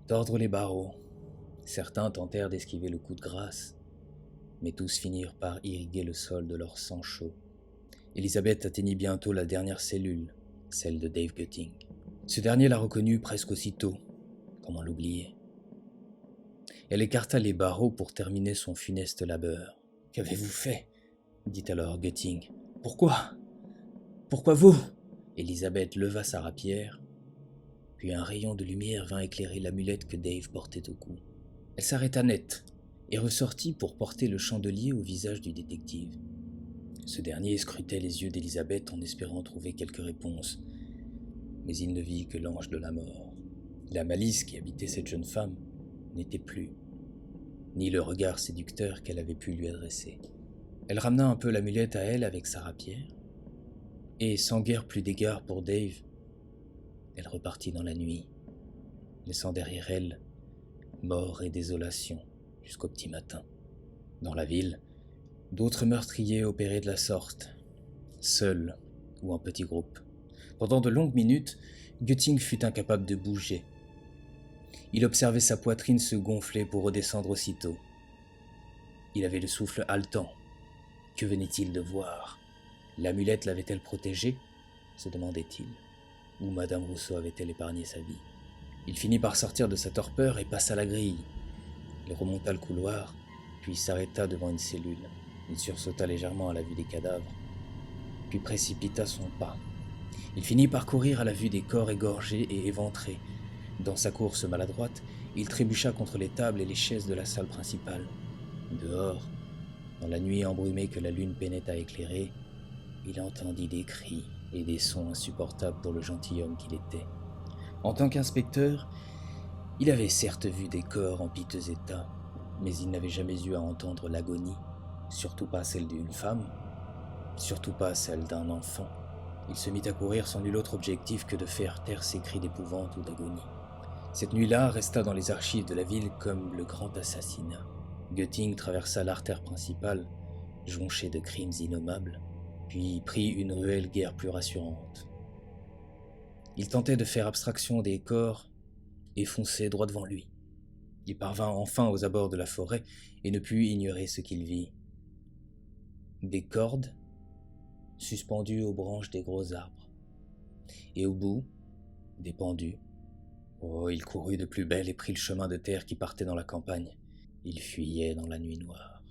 tordre les barreaux. Certains tentèrent d'esquiver le coup de grâce, mais tous finirent par irriguer le sol de leur sang chaud. Élisabeth atteignit bientôt la dernière cellule, celle de Dave Gutting. Ce dernier la reconnut presque aussitôt. Comment l'oublier? Elle écarta les barreaux pour terminer son funeste labeur. « Qu'avez-vous fait ?» dit alors Gutting. « Pourquoi? Pourquoi vous ?» Élisabeth leva sa rapière, puis un rayon de lumière vint éclairer l'amulette que Dave portait au cou. Elle s'arrêta net et ressortit pour porter le chandelier au visage du détective. Ce dernier scrutait les yeux d'Élisabeth en espérant trouver quelque réponse, mais il ne vit que l'ange de la mort. La malice qui habitait cette jeune femme n'était plus, ni le regard séducteur qu'elle avait pu lui adresser. Elle ramena un peu l'amulette à elle avec sa rapière, et sans guère plus d'égard pour Dave, elle repartit dans la nuit, laissant derrière elle mort et désolation jusqu'au petit matin. Dans la ville, d'autres meurtriers opéraient de la sorte, seuls ou en petits groupes. Pendant de longues minutes, Gutting fut incapable de bouger. Il observait sa poitrine se gonfler pour redescendre aussitôt. Il avait le souffle haletant. Que venait-il de voir? L'amulette l'avait-elle protégé? Se demandait-il. Ou Madame Rousseau avait-elle épargné sa vie? Il finit par sortir de sa torpeur et passa la grille. Il remonta le couloir, puis s'arrêta devant une cellule. Il sursauta légèrement à la vue des cadavres, puis précipita son pas. Il finit par courir à la vue des corps égorgés et éventrés. Dans sa course maladroite, il trébucha contre les tables et les chaises de la salle principale. Dehors, dans la nuit embrumée que la lune peinait à éclairer, il entendit des cris et des sons insupportables pour le gentilhomme qu'il était. En tant qu'inspecteur, il avait certes vu des corps en piteux état, mais il n'avait jamais eu à entendre l'agonie, surtout pas celle d'une femme, surtout pas celle d'un enfant. Il se mit à courir sans nul autre objectif que de faire taire ses cris d'épouvante ou d'agonie. Cette nuit-là resta dans les archives de la ville comme le grand assassinat. Gutting traversa l'artère principale, jonchée de crimes innommables, puis prit une ruelle guère plus rassurante. Il tentait de faire abstraction des corps et fonçait droit devant lui. Il parvint enfin aux abords de la forêt et ne put ignorer ce qu'il vit. Des cordes suspendues aux branches des gros arbres, et au bout, des pendus. Oh, il courut de plus belle et prit le chemin de terre qui partait dans la campagne. Il fuyait dans la nuit noire.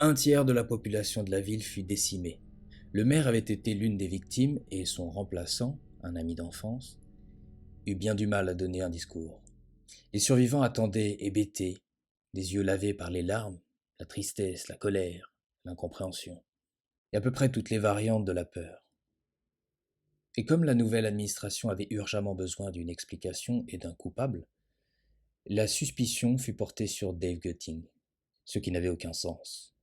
Un tiers de la population de la ville fut décimée. Le maire avait été l'une des victimes et son remplaçant, un ami d'enfance, eut bien du mal à donner un discours. Les survivants attendaient hébétés, les yeux lavés par les larmes, la tristesse, la colère, l'incompréhension, et à peu près toutes les variantes de la peur. Et comme la nouvelle administration avait urgemment besoin d'une explication et d'un coupable, La suspicion fut portée sur Dave Gutting, ce qui n'avait aucun sens.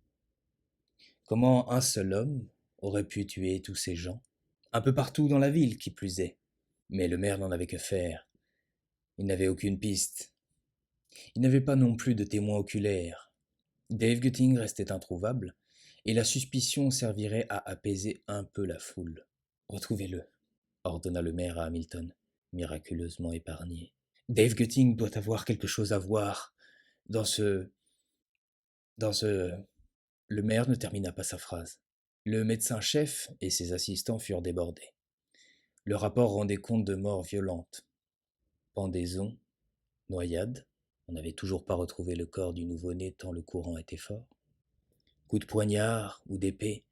Comment un seul homme aurait pu tuer tous ces gens, un peu partout dans la ville qui plus est? Mais le maire n'en avait que faire. Il n'avait aucune piste. Il n'avait pas non plus de témoins oculaires. Dave Gutting restait introuvable, et la suspicion servirait à apaiser un peu la foule. « Retrouvez-le », ordonna le maire à Hamilton, miraculeusement épargné. « Dave Gutting doit avoir quelque chose à voir dans ce... Le maire ne termina pas sa phrase. Le médecin-chef et ses assistants furent débordés. Le rapport rendait compte de morts violentes. Pendaison, noyade, on n'avait toujours pas retrouvé le corps du nouveau-né tant le courant était fort. Coup de poignard ou d'épée,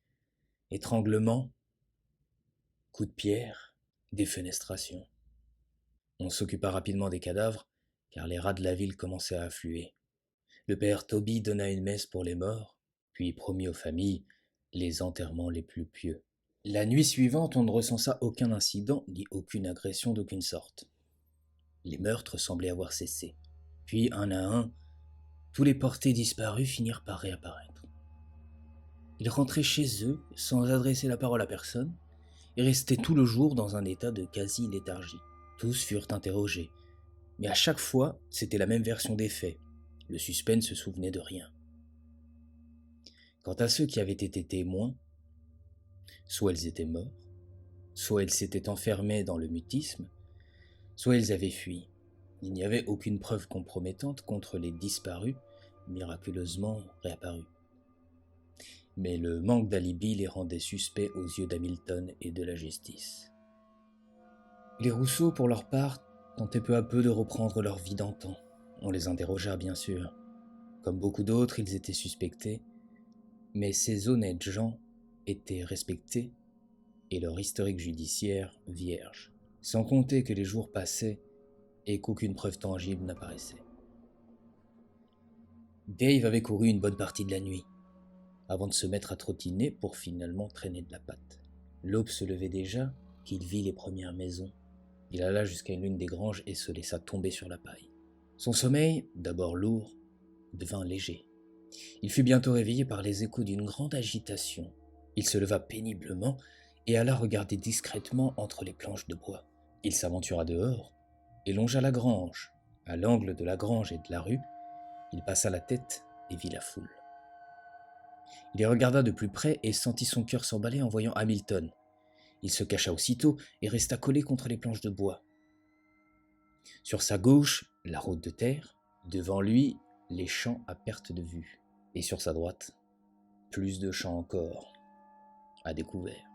étranglement, coup de pierre, défenestration. On s'occupa rapidement des cadavres, car les rats de la ville commençaient à affluer. Le père Toby donna une messe pour les morts, puis promit aux familles les enterrements les plus pieux. La nuit suivante, on ne recensa aucun incident ni aucune agression d'aucune sorte. Les meurtres semblaient avoir cessé. Puis, un à un, tous les portés disparus finirent par réapparaître. Ils rentraient chez eux sans adresser la parole à personne et restaient tout le jour dans un état de quasi-léthargie. Tous furent interrogés, mais à chaque fois, c'était la même version des faits. Le suspect ne se souvenait de rien. Quant à ceux qui avaient été témoins, soit ils étaient morts, soit ils s'étaient enfermés dans le mutisme, soit ils avaient fui. Il n'y avait aucune preuve compromettante contre les disparus, miraculeusement réapparus. Mais le manque d'alibi les rendait suspects aux yeux d'Hamilton et de la justice. Les Rousseau, pour leur part, tentaient peu à peu de reprendre leur vie d'antan. On les interrogea, bien sûr. Comme beaucoup d'autres, ils étaient suspectés, mais ces honnêtes gens étaient respectés et leur historique judiciaire vierge, sans compter que les jours passaient et qu'aucune preuve tangible n'apparaissait. Dave avait couru une bonne partie de la nuit, avant de se mettre à trottiner pour finalement traîner de la patte. L'aube se levait déjà, qu'il vit les premières maisons. Il alla jusqu'à l'une des granges et se laissa tomber sur la paille. Son sommeil, d'abord lourd, devint léger. Il fut bientôt réveillé par les échos d'une grande agitation. Il se leva péniblement et alla regarder discrètement entre les planches de bois. Il s'aventura dehors et longea la grange. À l'angle de la grange et de la rue, il passa la tête et vit la foule. Il y regarda de plus près et sentit son cœur s'emballer en voyant Hamilton. Il se cacha aussitôt et resta collé contre les planches de bois. Sur sa gauche, la route de terre, devant lui, les champs à perte de vue. Et sur sa droite, plus de champs encore, à découvert.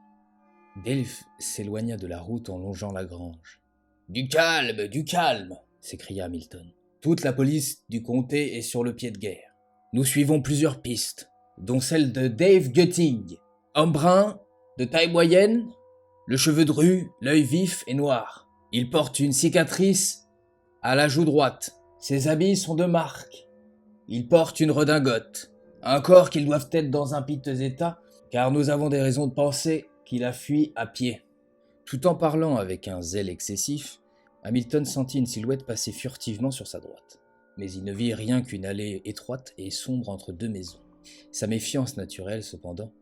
Dave s'éloigna de la route en longeant la grange. « Du calme !» s'écria Hamilton. « Toute la police du comté est sur le pied de guerre. Nous suivons plusieurs pistes, dont celle de Dave Gutting. Homme brun, de taille moyenne, le cheveu dru, l'œil vif et noir. Il porte une cicatrice à la joue droite. Ses habits sont de marque. Il porte une redingote. Un corps qu'ils doivent être dans un piteux état, car nous avons des raisons de penser qu'il a fui à pied. » Tout en parlant avec un zèle excessif, Hamilton sentit une silhouette passer furtivement sur sa droite. Mais il ne vit rien qu'une allée étroite et sombre entre deux maisons. Sa méfiance naturelle, cependant,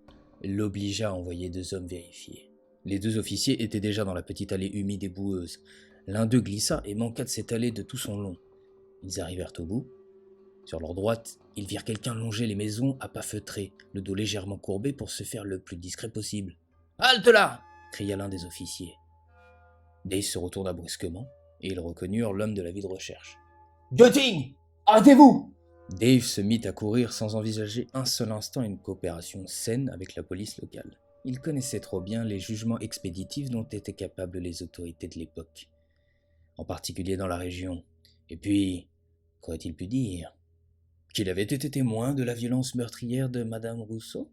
l'obligea à envoyer 2 hommes vérifier. Les 2 officiers étaient déjà dans la petite allée humide et boueuse. L'un d'eux glissa et manqua de s'étaler de tout son long. Ils arrivèrent au bout. Sur leur droite, ils virent quelqu'un longer les maisons à pas feutrés, le dos légèrement courbé pour se faire le plus discret possible. « Halte là !» cria l'un des officiers. Dave se retourna brusquement, et ils reconnurent l'homme de l'avis de recherche. « Gutting ! Arrêtez-vous !» Dave se mit à courir sans envisager un seul instant une coopération saine avec la police locale. Il connaissait trop bien les jugements expéditifs dont étaient capables les autorités de l'époque, en particulier dans la région. Et puis, qu'aurait-il pu dire ? Qu'il avait été témoin de la violence meurtrière de Madame Rousseau ?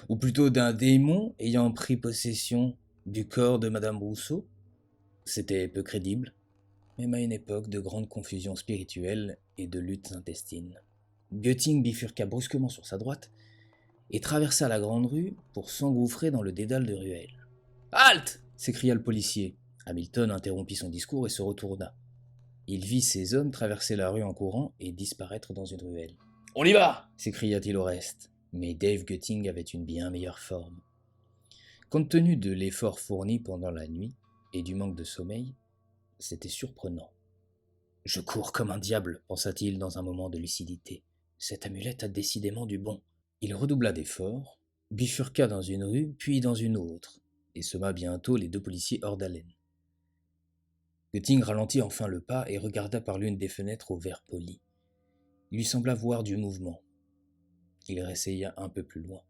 Ou plutôt d'un démon ayant pris possession du corps de Madame Rousseau ? C'était peu crédible, même à une époque de grande confusion spirituelle et de luttes intestines. Gutting bifurqua brusquement sur sa droite et traversa la grande rue pour s'engouffrer dans le dédale de ruelles. « Halte !» s'écria le policier. Hamilton interrompit son discours et se retourna. Il vit ces hommes traverser la rue en courant et disparaître dans une ruelle.
« On y va !»
s'écria-t-il au reste, mais Dave Gutting avait une bien meilleure forme. Compte tenu de l'effort fourni pendant la nuit et du manque de sommeil, c'était surprenant. « Je cours comme un diable », pensa-t-il dans un moment de lucidité. « Cette amulette a décidément du bon. » Il redoubla d'efforts, bifurqua dans une rue, puis dans une autre, et sema bientôt les deux policiers hors d'haleine. Gutting ralentit enfin le pas et regarda par l'une des fenêtres aux verres polis. Il lui sembla voir du mouvement. Il réessaya un peu plus loin.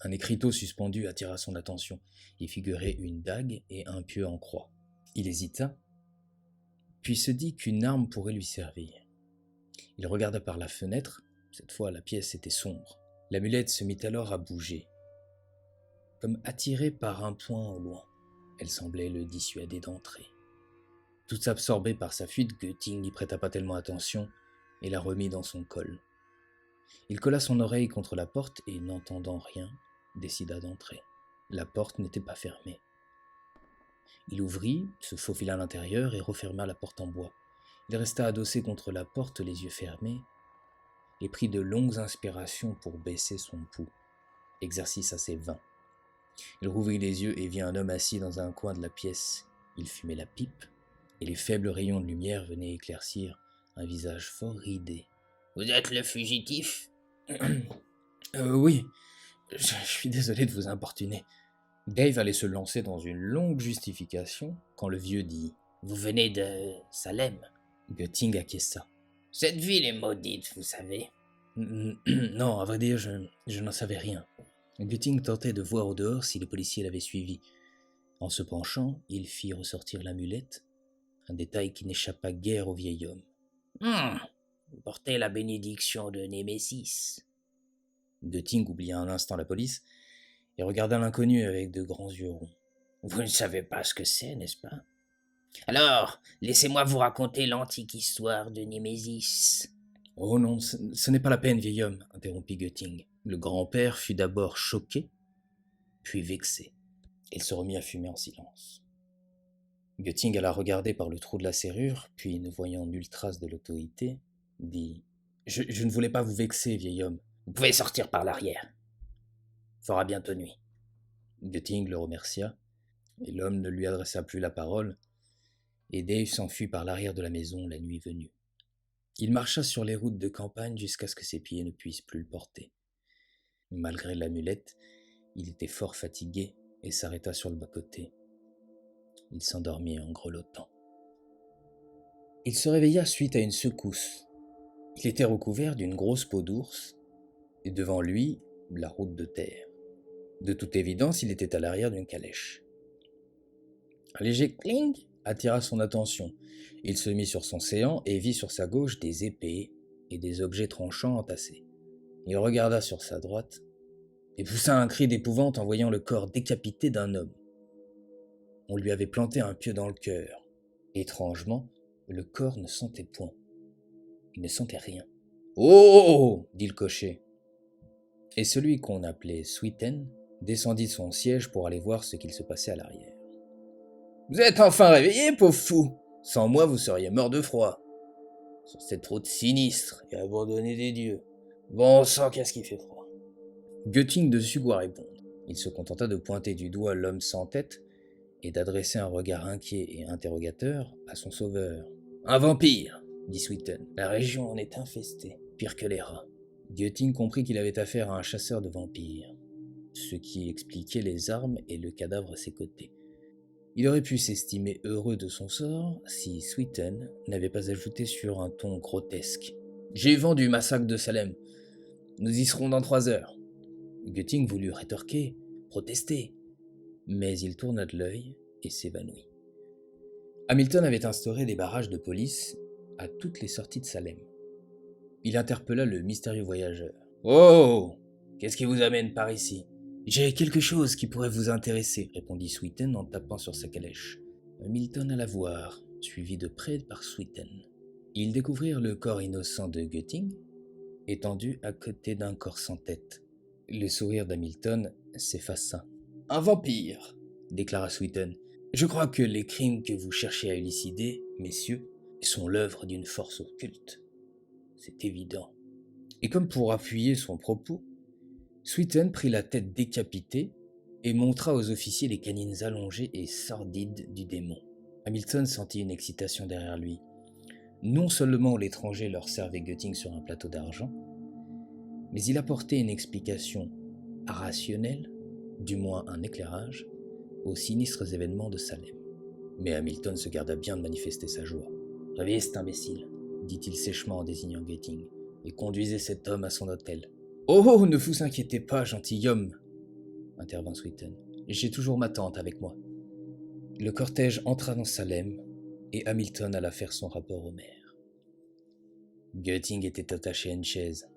Un écriteau suspendu attira son attention. Il figurait une dague et un pieu en croix. Il hésita, puis se dit qu'une arme pourrait lui servir. Il regarda par la fenêtre. Cette fois, la pièce était sombre. L'amulette se mit alors à bouger. Comme attirée par un point au loin, elle semblait le dissuader d'entrer. Tout absorbé par sa fuite, Gutting n'y prêta pas tellement attention et la remit dans son col. Il colla son oreille contre la porte et, n'entendant rien, décida d'entrer. La porte n'était pas fermée. Il ouvrit, se faufila à l'intérieur et referma la porte en bois. Il resta adossé contre la porte, les yeux fermés, et prit de longues inspirations pour baisser son pouls, exercice assez vain. Il rouvrit les yeux et vit un homme assis dans un coin de la pièce. Il fumait la pipe, et les faibles rayons de lumière venaient éclaircir un visage fort ridé.
« Vous êtes le fugitif ?»«
Oui, je suis désolé de vous importuner. » Dave allait se lancer dans une longue justification quand le vieux dit
« Vous venez de Salem ?»
Gutting acquiesça.
« Cette ville est maudite, vous savez. »
Non, à vrai dire, je n'en savais rien. Gutting tentait de voir au dehors si les policiers l'avaient suivi. En se penchant, il fit ressortir l'amulette, un détail qui n'échappa guère au vieil homme.
Vous portez la bénédiction de Némésis. »
Gutting oublia un instant la police et regarda l'inconnu avec de grands yeux ronds.
« Vous ne savez pas ce que c'est, n'est-ce pas ? Alors, laissez-moi vous raconter l'antique histoire de Némésis. »
« Oh non, ce n'est pas la peine, vieil homme, » interrompit Gutting. Le grand-père fut d'abord choqué, puis vexé. Il se remit à fumer en silence. Gutting alla regarder par le trou de la serrure, puis, ne voyant nulle trace de l'autorité, dit « Je ne voulais pas vous vexer, vieil homme. »«
Vous pouvez sortir par l'arrière. Fera bientôt nuit. »
Gutting le remercia, et l'homme ne lui adressa plus la parole, et Dave s'enfuit par l'arrière de la maison la nuit venue. Il marcha sur les routes de campagne jusqu'à ce que ses pieds ne puissent plus le porter. Malgré l'amulette, il était fort fatigué et s'arrêta sur le bas-côté. Il s'endormit en grelottant. Il se réveilla suite à une secousse. Il était recouvert d'une grosse peau d'ours, et devant lui, la route de terre. De toute évidence, il était à l'arrière d'une calèche. Un léger cling attira son attention. Il se mit sur son séant et vit sur sa gauche des épées et des objets tranchants entassés. Il regarda sur sa droite et poussa un cri d'épouvante en voyant le corps décapité d'un homme. On lui avait planté un pieu dans le cœur. Étrangement, le corps ne sentait point. Il ne sentait rien. « Oh !» dit le cocher. Et celui qu'on appelait Sweeten descendit de son siège pour aller voir ce qu'il se passait à l'arrière. « Vous êtes enfin réveillé, pauvre fou! Sans moi, vous seriez mort de froid. Sur cette route sinistre et abandonnée des dieux. Bon sang, qu'est-ce qui fait froid. » Gutting ne sut quoi répondre. Il se contenta de pointer du doigt l'homme sans tête et d'adresser un regard inquiet et interrogateur à son sauveur. « Un vampire !» dit Sweeten. « La région en est infestée, pire que les rats. » Gutting comprit qu'il avait affaire à un chasseur de vampires, ce qui expliquait les armes et le cadavre à ses côtés. Il aurait pu s'estimer heureux de son sort si Sweeten n'avait pas ajouté sur un ton grotesque. « J'ai vent du massacre de Salem. Nous y serons dans 3 heures. » Gutting voulut rétorquer, protester, mais il tourna de l'œil et s'évanouit. Hamilton avait instauré des barrages de police à toutes les sorties de Salem. Il interpella le mystérieux voyageur. « Oh ! Qu'est-ce qui vous amène par ici ?»« J'ai quelque chose qui pourrait vous intéresser, » répondit Sweeten en tapant sur sa calèche. Hamilton alla voir, suivi de près par Sweeten. Ils découvrirent le corps innocent de Gutting, étendu à côté d'un corps sans tête. Le sourire d'Hamilton s'effaça. « Un vampire !» déclara Sweeten. « Je crois que les crimes que vous cherchez à élucider, messieurs, sont l'œuvre d'une force occulte. C'est évident. Et comme pour appuyer son propos, Sweeten prit la tête décapitée et montra aux officiers les canines allongées et sordides du démon. Hamilton sentit une excitation derrière lui. Non seulement l'étranger leur servait Götting sur un plateau d'argent, mais il apportait une explication rationnelle, du moins un éclairage, aux sinistres événements de Salem. Mais Hamilton se garda bien de manifester sa joie. « Réveillez cet imbécile », dit-il sèchement en désignant Götting, « et conduisez cet homme à son hôtel. »« Oh, ne vous inquiétez pas, gentilhomme !» intervint Sweeten. « J'ai toujours ma tante avec moi. » Le cortège entra dans Salem, et Hamilton alla faire son rapport au maire. Götting était attaché à une chaise.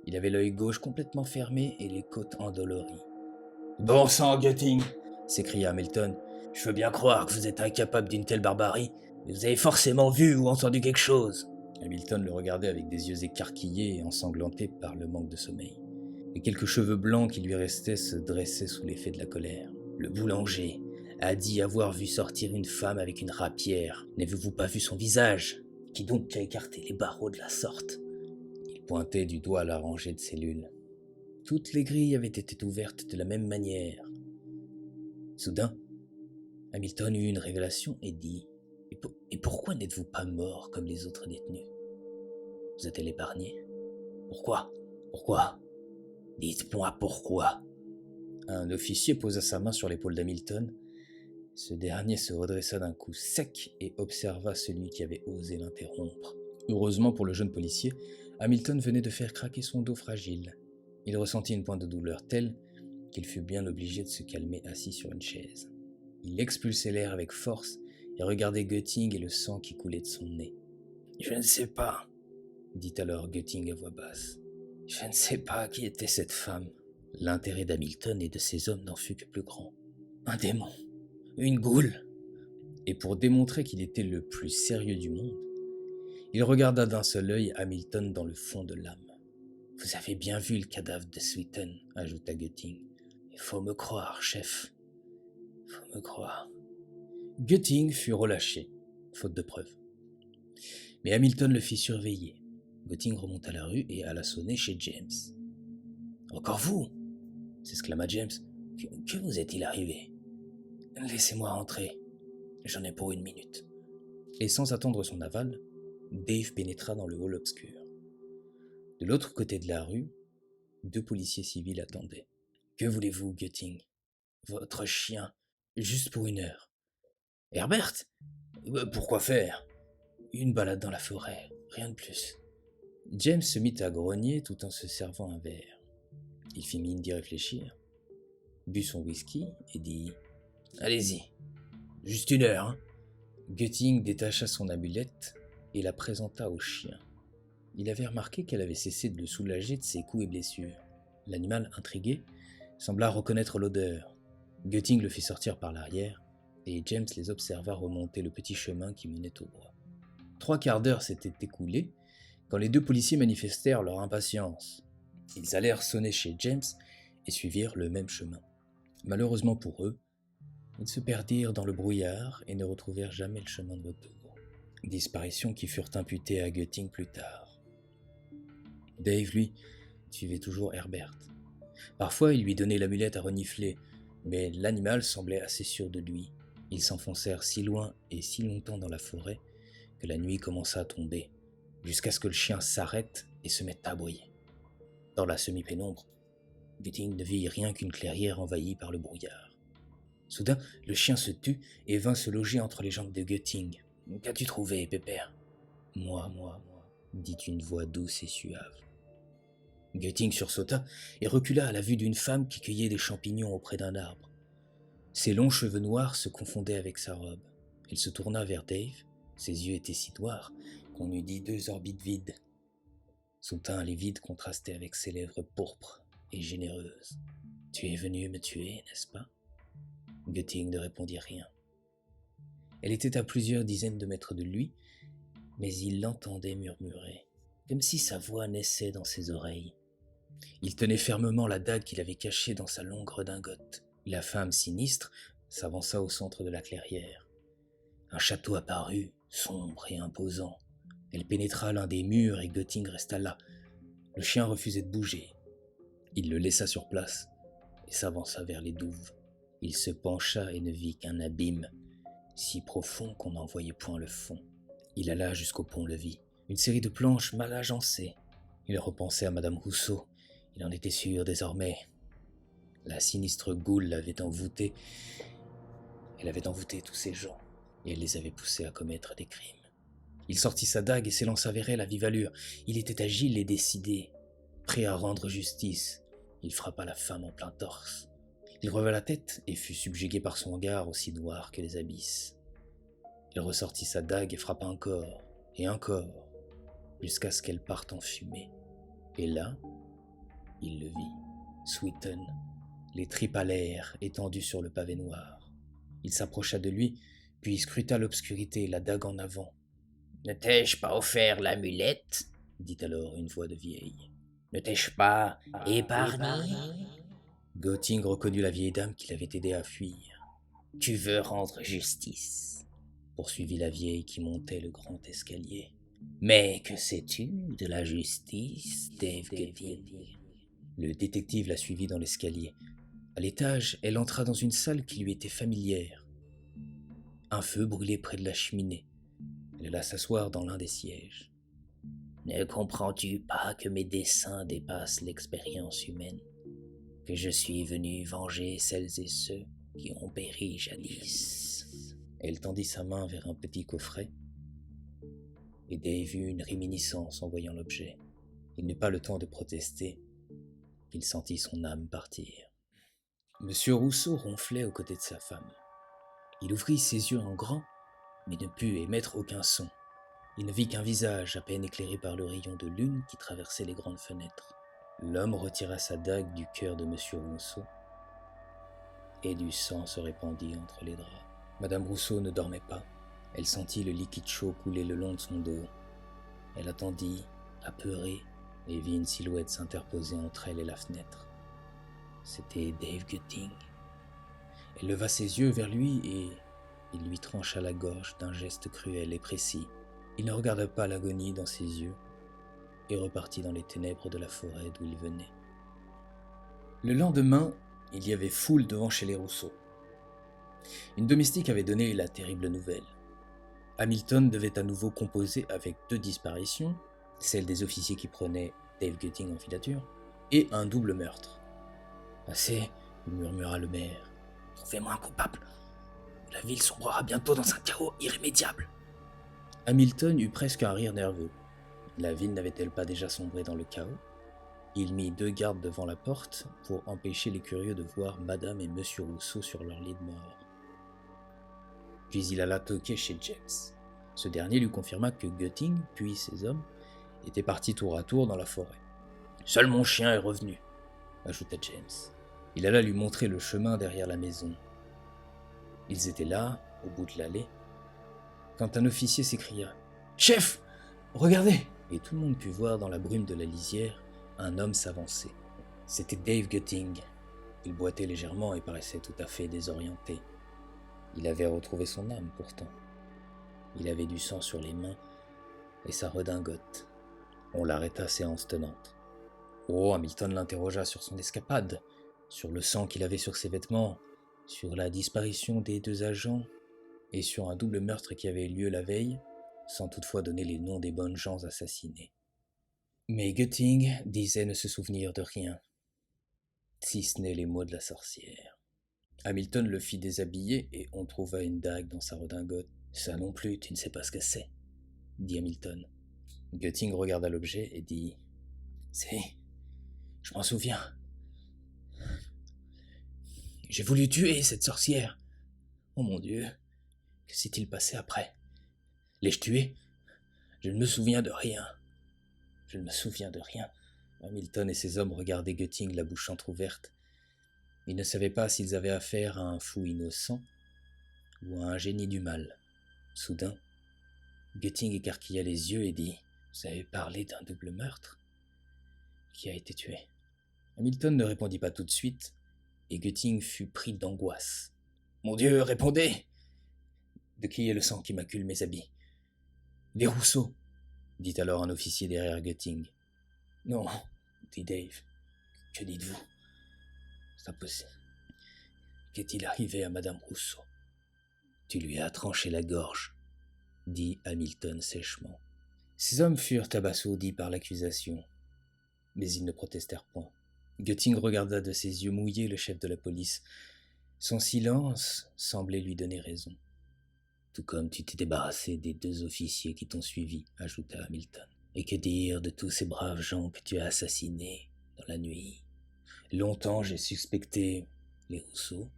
Il avait l'œil gauche complètement fermé et les côtes endolories. « Bon sang, Götting !» s'écria Hamilton. « Je veux bien croire que vous êtes incapable d'une telle barbarie, mais vous avez forcément vu ou entendu quelque chose. » Hamilton le regardait avec des yeux écarquillés et ensanglantés par le manque de sommeil. Les quelques cheveux blancs qui lui restaient se dressaient sous l'effet de la colère. « Le boulanger a dit avoir vu sortir une femme avec une rapière. N'avez-vous pas vu son visage? Qui donc a écarté les barreaux de la sorte ?» Il pointait du doigt la rangée de cellules. Toutes les grilles avaient été ouvertes de la même manière. Soudain, Hamilton eut une révélation et dit « Et pourquoi n'êtes-vous pas mort comme les autres détenus? Vous êtes-elle épargné? Pourquoi? Pourquoi? Dites-moi pourquoi ?» Un officier posa sa main sur l'épaule d'Hamilton. Ce dernier se redressa d'un coup sec et observa celui qui avait osé l'interrompre. Heureusement pour le jeune policier, Hamilton venait de faire craquer son dos fragile. Il ressentit une pointe de douleur telle qu'il fut bien obligé de se calmer assis sur une chaise. Il expulsait l'air avec force et regardait Götting et le sang qui coulait de son nez. « Je ne sais pas, » dit alors Götting à voix basse. « Je ne sais pas qui était cette femme. » L'intérêt d'Hamilton et de ses hommes n'en fut que plus grand. Un démon, une goule. Et pour démontrer qu'il était le plus sérieux du monde, il regarda d'un seul œil Hamilton dans le fond de l'âme. « Vous avez bien vu le cadavre de Sweeten, » ajouta Götting. « Il faut me croire, chef. Faut me croire. » Götting fut relâché, faute de preuves. Mais Hamilton le fit surveiller. Götting remonta la rue et alla sonner chez James. « Encore vous » s'exclama James. « Que vous est-il arrivé ?»« Laissez-moi entrer. J'en ai pour 1 minute. » Et sans attendre son aval, Dave pénétra dans le hall obscur. De l'autre côté de la rue, 2 policiers civils attendaient. « Que voulez-vous, Götting ? Votre chien, juste pour 1 heure. »« Herbert ? Pourquoi faire ? » ?»« Une balade dans la forêt, rien de plus. » James se mit à grogner tout en se servant un verre. Il fit mine d'y réfléchir, but son whisky et dit « Allez-y, juste 1 heure, hein ?» Götting détacha son amulette et la présenta au chien. Il avait remarqué qu'elle avait cessé de le soulager de ses coups et blessures. L'animal, intrigué, sembla reconnaître l'odeur. Götting le fit sortir par l'arrière, et James les observa remonter le petit chemin qui menait au bois. 3 quarts d'heure s'étaient écoulés quand les 2 policiers manifestèrent leur impatience. Ils allèrent sonner chez James et suivirent le même chemin. Malheureusement pour eux, ils se perdirent dans le brouillard et ne retrouvèrent jamais le chemin de retour. Disparitions qui furent imputées à Götting plus tard. Dave, lui, suivait toujours Herbert. Parfois, il lui donnait l'amulette à renifler, mais l'animal semblait assez sûr de lui. Ils s'enfoncèrent si loin et si longtemps dans la forêt que la nuit commença à tomber, jusqu'à ce que le chien s'arrête et se mette à aboyer. Dans la semi-pénombre, Götting ne vit rien qu'une clairière envahie par le brouillard. Soudain, le chien se tut et vint se loger entre les jambes de Götting. « Qu'as-tu trouvé, Pépère ?»« Moi, » dit une voix douce et suave. Götting sursauta et recula à la vue d'une femme qui cueillait des champignons auprès d'un arbre. Ses longs cheveux noirs se confondaient avec sa robe. Elle se tourna vers Dave. Ses yeux étaient si noirs qu'on eût dit 2 orbites vides. Son teint livide contrastait avec ses lèvres pourpres et généreuses. « Tu es venu me tuer, n'est-ce pas ?» Götting ne répondit rien. Elle était à plusieurs dizaines de mètres de lui, mais il l'entendait murmurer, comme si sa voix naissait dans ses oreilles. Il tenait fermement la dague qu'il avait cachée dans sa longue redingote. La femme sinistre s'avança au centre de la clairière. Un château apparut, sombre et imposant. Elle pénétra l'un des murs et Götting resta là. Le chien refusait de bouger. Il le laissa sur place et s'avança vers les douves. Il se pencha et ne vit qu'un abîme, si profond qu'on n'en voyait point le fond. Il alla jusqu'au pont-levis, une série de planches mal agencées. Il repensait à Madame Rousseau. Il en était sûr désormais. La sinistre goule l'avait envoûté. Elle avait envoûté tous ces gens, et elle les avait poussés à commettre des crimes. Il sortit sa dague et s'élança vers elle à vive allure. Il était agile et décidé, prêt à rendre justice. Il frappa la femme en plein torse. Il releva la tête et fut subjugué par son regard aussi noir que les abysses. Il ressortit sa dague et frappa encore, jusqu'à ce qu'elle parte en fumée. Et là, il le vit, Sweeten, les tripes à l'air, étendues sur le pavé noir. Il s'approcha de lui, puis scruta l'obscurité, la dague en avant.
« Ne t'ai-je pas offert l'amulette ?»
dit alors une voix de vieille.
« Ne t'ai-je pas épargné ?»
Götting reconnut la vieille dame qui l'avait aidé à fuir.
« Tu veux rendre justice ?»
poursuivit la vieille qui montait le grand escalier.
« Mais que sais-tu de la justice, Dave Götting ?»
Le détective la suivit dans l'escalier. À l'étage, elle entra dans une salle qui lui était familière. Un feu brûlait près de la cheminée. Elle alla s'asseoir dans l'un des sièges.
« Ne comprends-tu pas que mes desseins dépassent l'expérience humaine ? Que je suis venu venger celles et ceux qui ont péri jadis ?»
Elle tendit sa main vers un petit coffret, et Dave eut une réminiscence en voyant l'objet. Il n'eut pas le temps de protester. Il sentit son âme partir. Monsieur Rousseau ronflait aux côtés de sa femme. Il ouvrit ses yeux en grand, mais ne put émettre aucun son. Il ne vit qu'un visage à peine éclairé par le rayon de lune qui traversait les grandes fenêtres. L'homme retira sa dague du cœur de Monsieur Rousseau, et du sang se répandit entre les draps. Madame Rousseau ne dormait pas. Elle sentit le liquide chaud couler le long de son dos. Elle attendit, apeurée, et vit une silhouette s'interposer entre elle et la fenêtre. C'était Dave Götting. Elle leva ses yeux vers lui et il lui trancha la gorge d'un geste cruel et précis. Il ne regarda pas l'agonie dans ses yeux et repartit dans les ténèbres de la forêt d'où il venait. Le lendemain, il y avait foule devant chez les Rousseau. Une domestique avait donné la terrible nouvelle. Hamilton devait à nouveau composer avec 2 disparitions, celle des officiers qui prenaient Dave Götting en filature, et un double meurtre. « Assez » murmura le maire.
« Trouvez-moi un coupable. La ville sombrera bientôt dans un chaos irrémédiable. »
Hamilton eut presque un rire nerveux. La ville n'avait-elle pas déjà sombré dans le chaos ? Il mit 2 gardes devant la porte pour empêcher les curieux de voir Madame et Monsieur Rousseau sur leur lit de mort. Puis il alla toquer chez James. Ce dernier lui confirma que Götting, puis ses hommes, étaient partis tour à tour dans la forêt. « Seul mon chien est revenu », ajouta James. Il alla lui montrer le chemin derrière la maison. Ils étaient là, au bout de l'allée, quand un officier s'écria « Chef, regardez !» Et tout le monde put voir dans la brume de la lisière un homme s'avancer. C'était Dave Götting. Il boitait légèrement et paraissait tout à fait désorienté. Il avait retrouvé son âme pourtant. Il avait du sang sur les mains et sa redingote. On l'arrêta séance tenante. Oh, Hamilton l'interrogea sur son escapade, sur le sang qu'il avait sur ses vêtements, sur la disparition des 2 agents et sur un double meurtre qui avait eu lieu la veille, sans toutefois donner les noms des bonnes gens assassinés. Mais Götting disait ne se souvenir de rien, si ce n'est les mots de la sorcière. Hamilton le fit déshabiller et on trouva une dague dans sa redingote. « Ça non plus, tu ne sais pas ce que c'est, » dit Hamilton. Götting regarda l'objet et dit « Si, je m'en souviens. J'ai voulu tuer cette sorcière. Oh mon Dieu, que s'est-il passé après? L'ai-je tuée? Je ne me souviens de rien. Je ne me souviens de rien. » Hamilton et ses hommes regardaient Götting la bouche entr'ouverte. Ils ne savaient pas s'ils avaient affaire à un fou innocent ou à un génie du mal. Soudain, Götting écarquilla les yeux et dit « Vous avez parlé d'un double meurtre? Qui a été tué ?» Hamilton ne répondit pas tout de suite, et Götting fut pris d'angoisse. « Mon Dieu, répondez! De qui est le sang qui macule mes habits? Les Rousseau, dit alors un officier derrière Götting.
Non, dit Dave. Que dites-vous? C'est impossible. Qu'est-il arrivé à Madame Rousseau?
Tu lui as tranché la gorge, dit Hamilton sèchement. Ces hommes furent abasourdis par l'accusation, mais ils ne protestèrent point. Götting regarda de ses yeux mouillés le chef de la police. Son silence semblait lui donner raison. Tout comme tu t'es débarrassé des 2 officiers qui t'ont suivi, ajouta Hamilton. Et que dire de tous ces braves gens que tu as assassinés dans la nuit? Longtemps j'ai suspecté les Rousseau,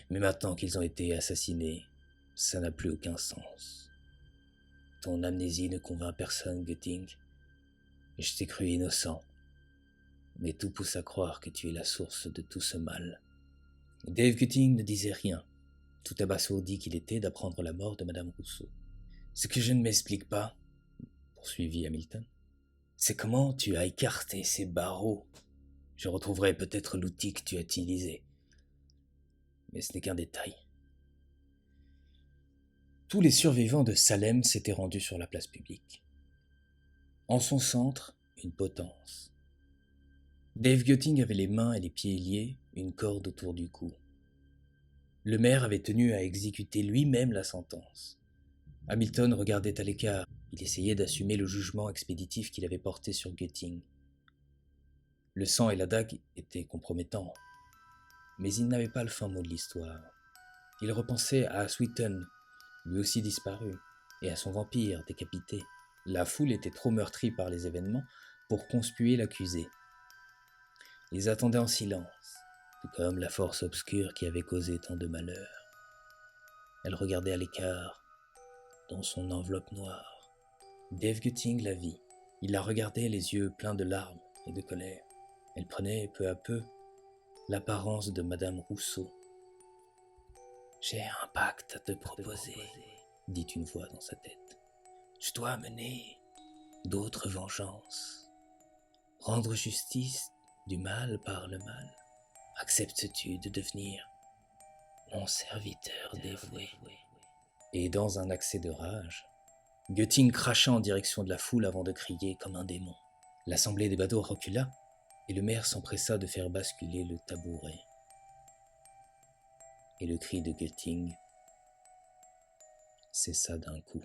mais maintenant qu'ils ont été assassinés, ça n'a plus aucun sens. Ton amnésie ne convainc personne, Götting. Je t'ai cru innocent, mais tout pousse à croire que tu es la source de tout ce mal. Dave Götting ne disait rien, tout abasourdi qu'il était d'apprendre la mort de Madame Rousseau. Ce que je ne m'explique pas, poursuivit Hamilton, c'est comment tu as écarté ces barreaux. Je retrouverai peut-être l'outil que tu as utilisé, mais ce n'est qu'un détail. Tous les survivants de Salem s'étaient rendus sur la place publique. En son centre, une potence. Dave Götting avait les mains et les pieds liés, une corde autour du cou. Le maire avait tenu à exécuter lui-même la sentence. Hamilton regardait à l'écart. Il essayait d'assumer le jugement expéditif qu'il avait porté sur Götting. Le sang et la dague étaient compromettants, mais il n'avait pas le fin mot de l'histoire. Il repensait à Sweeton, lui aussi disparu, et à son vampire décapité. La foule était trop meurtrie par les événements pour conspuer l'accusé. Ils attendaient en silence, tout comme la force obscure qui avait causé tant de malheur. Elle regardait à l'écart, dans son enveloppe noire. Dave Götting la vit. Il la regardait les yeux pleins de larmes et de colère. Elle prenait peu à peu l'apparence de Madame Rousseau. « J'ai un pacte à te proposer, » dit une voix dans sa tête. « Je dois mener d'autres vengeances, rendre justice du mal par le mal. Acceptes-tu de devenir mon serviteur dévoué ?» Et dans un accès de rage, Götting cracha en direction de la foule avant de crier comme un démon. L'assemblée des badauds recula et le maire s'empressa de faire basculer le tabouret. Et le cri de Götting cessa d'un coup.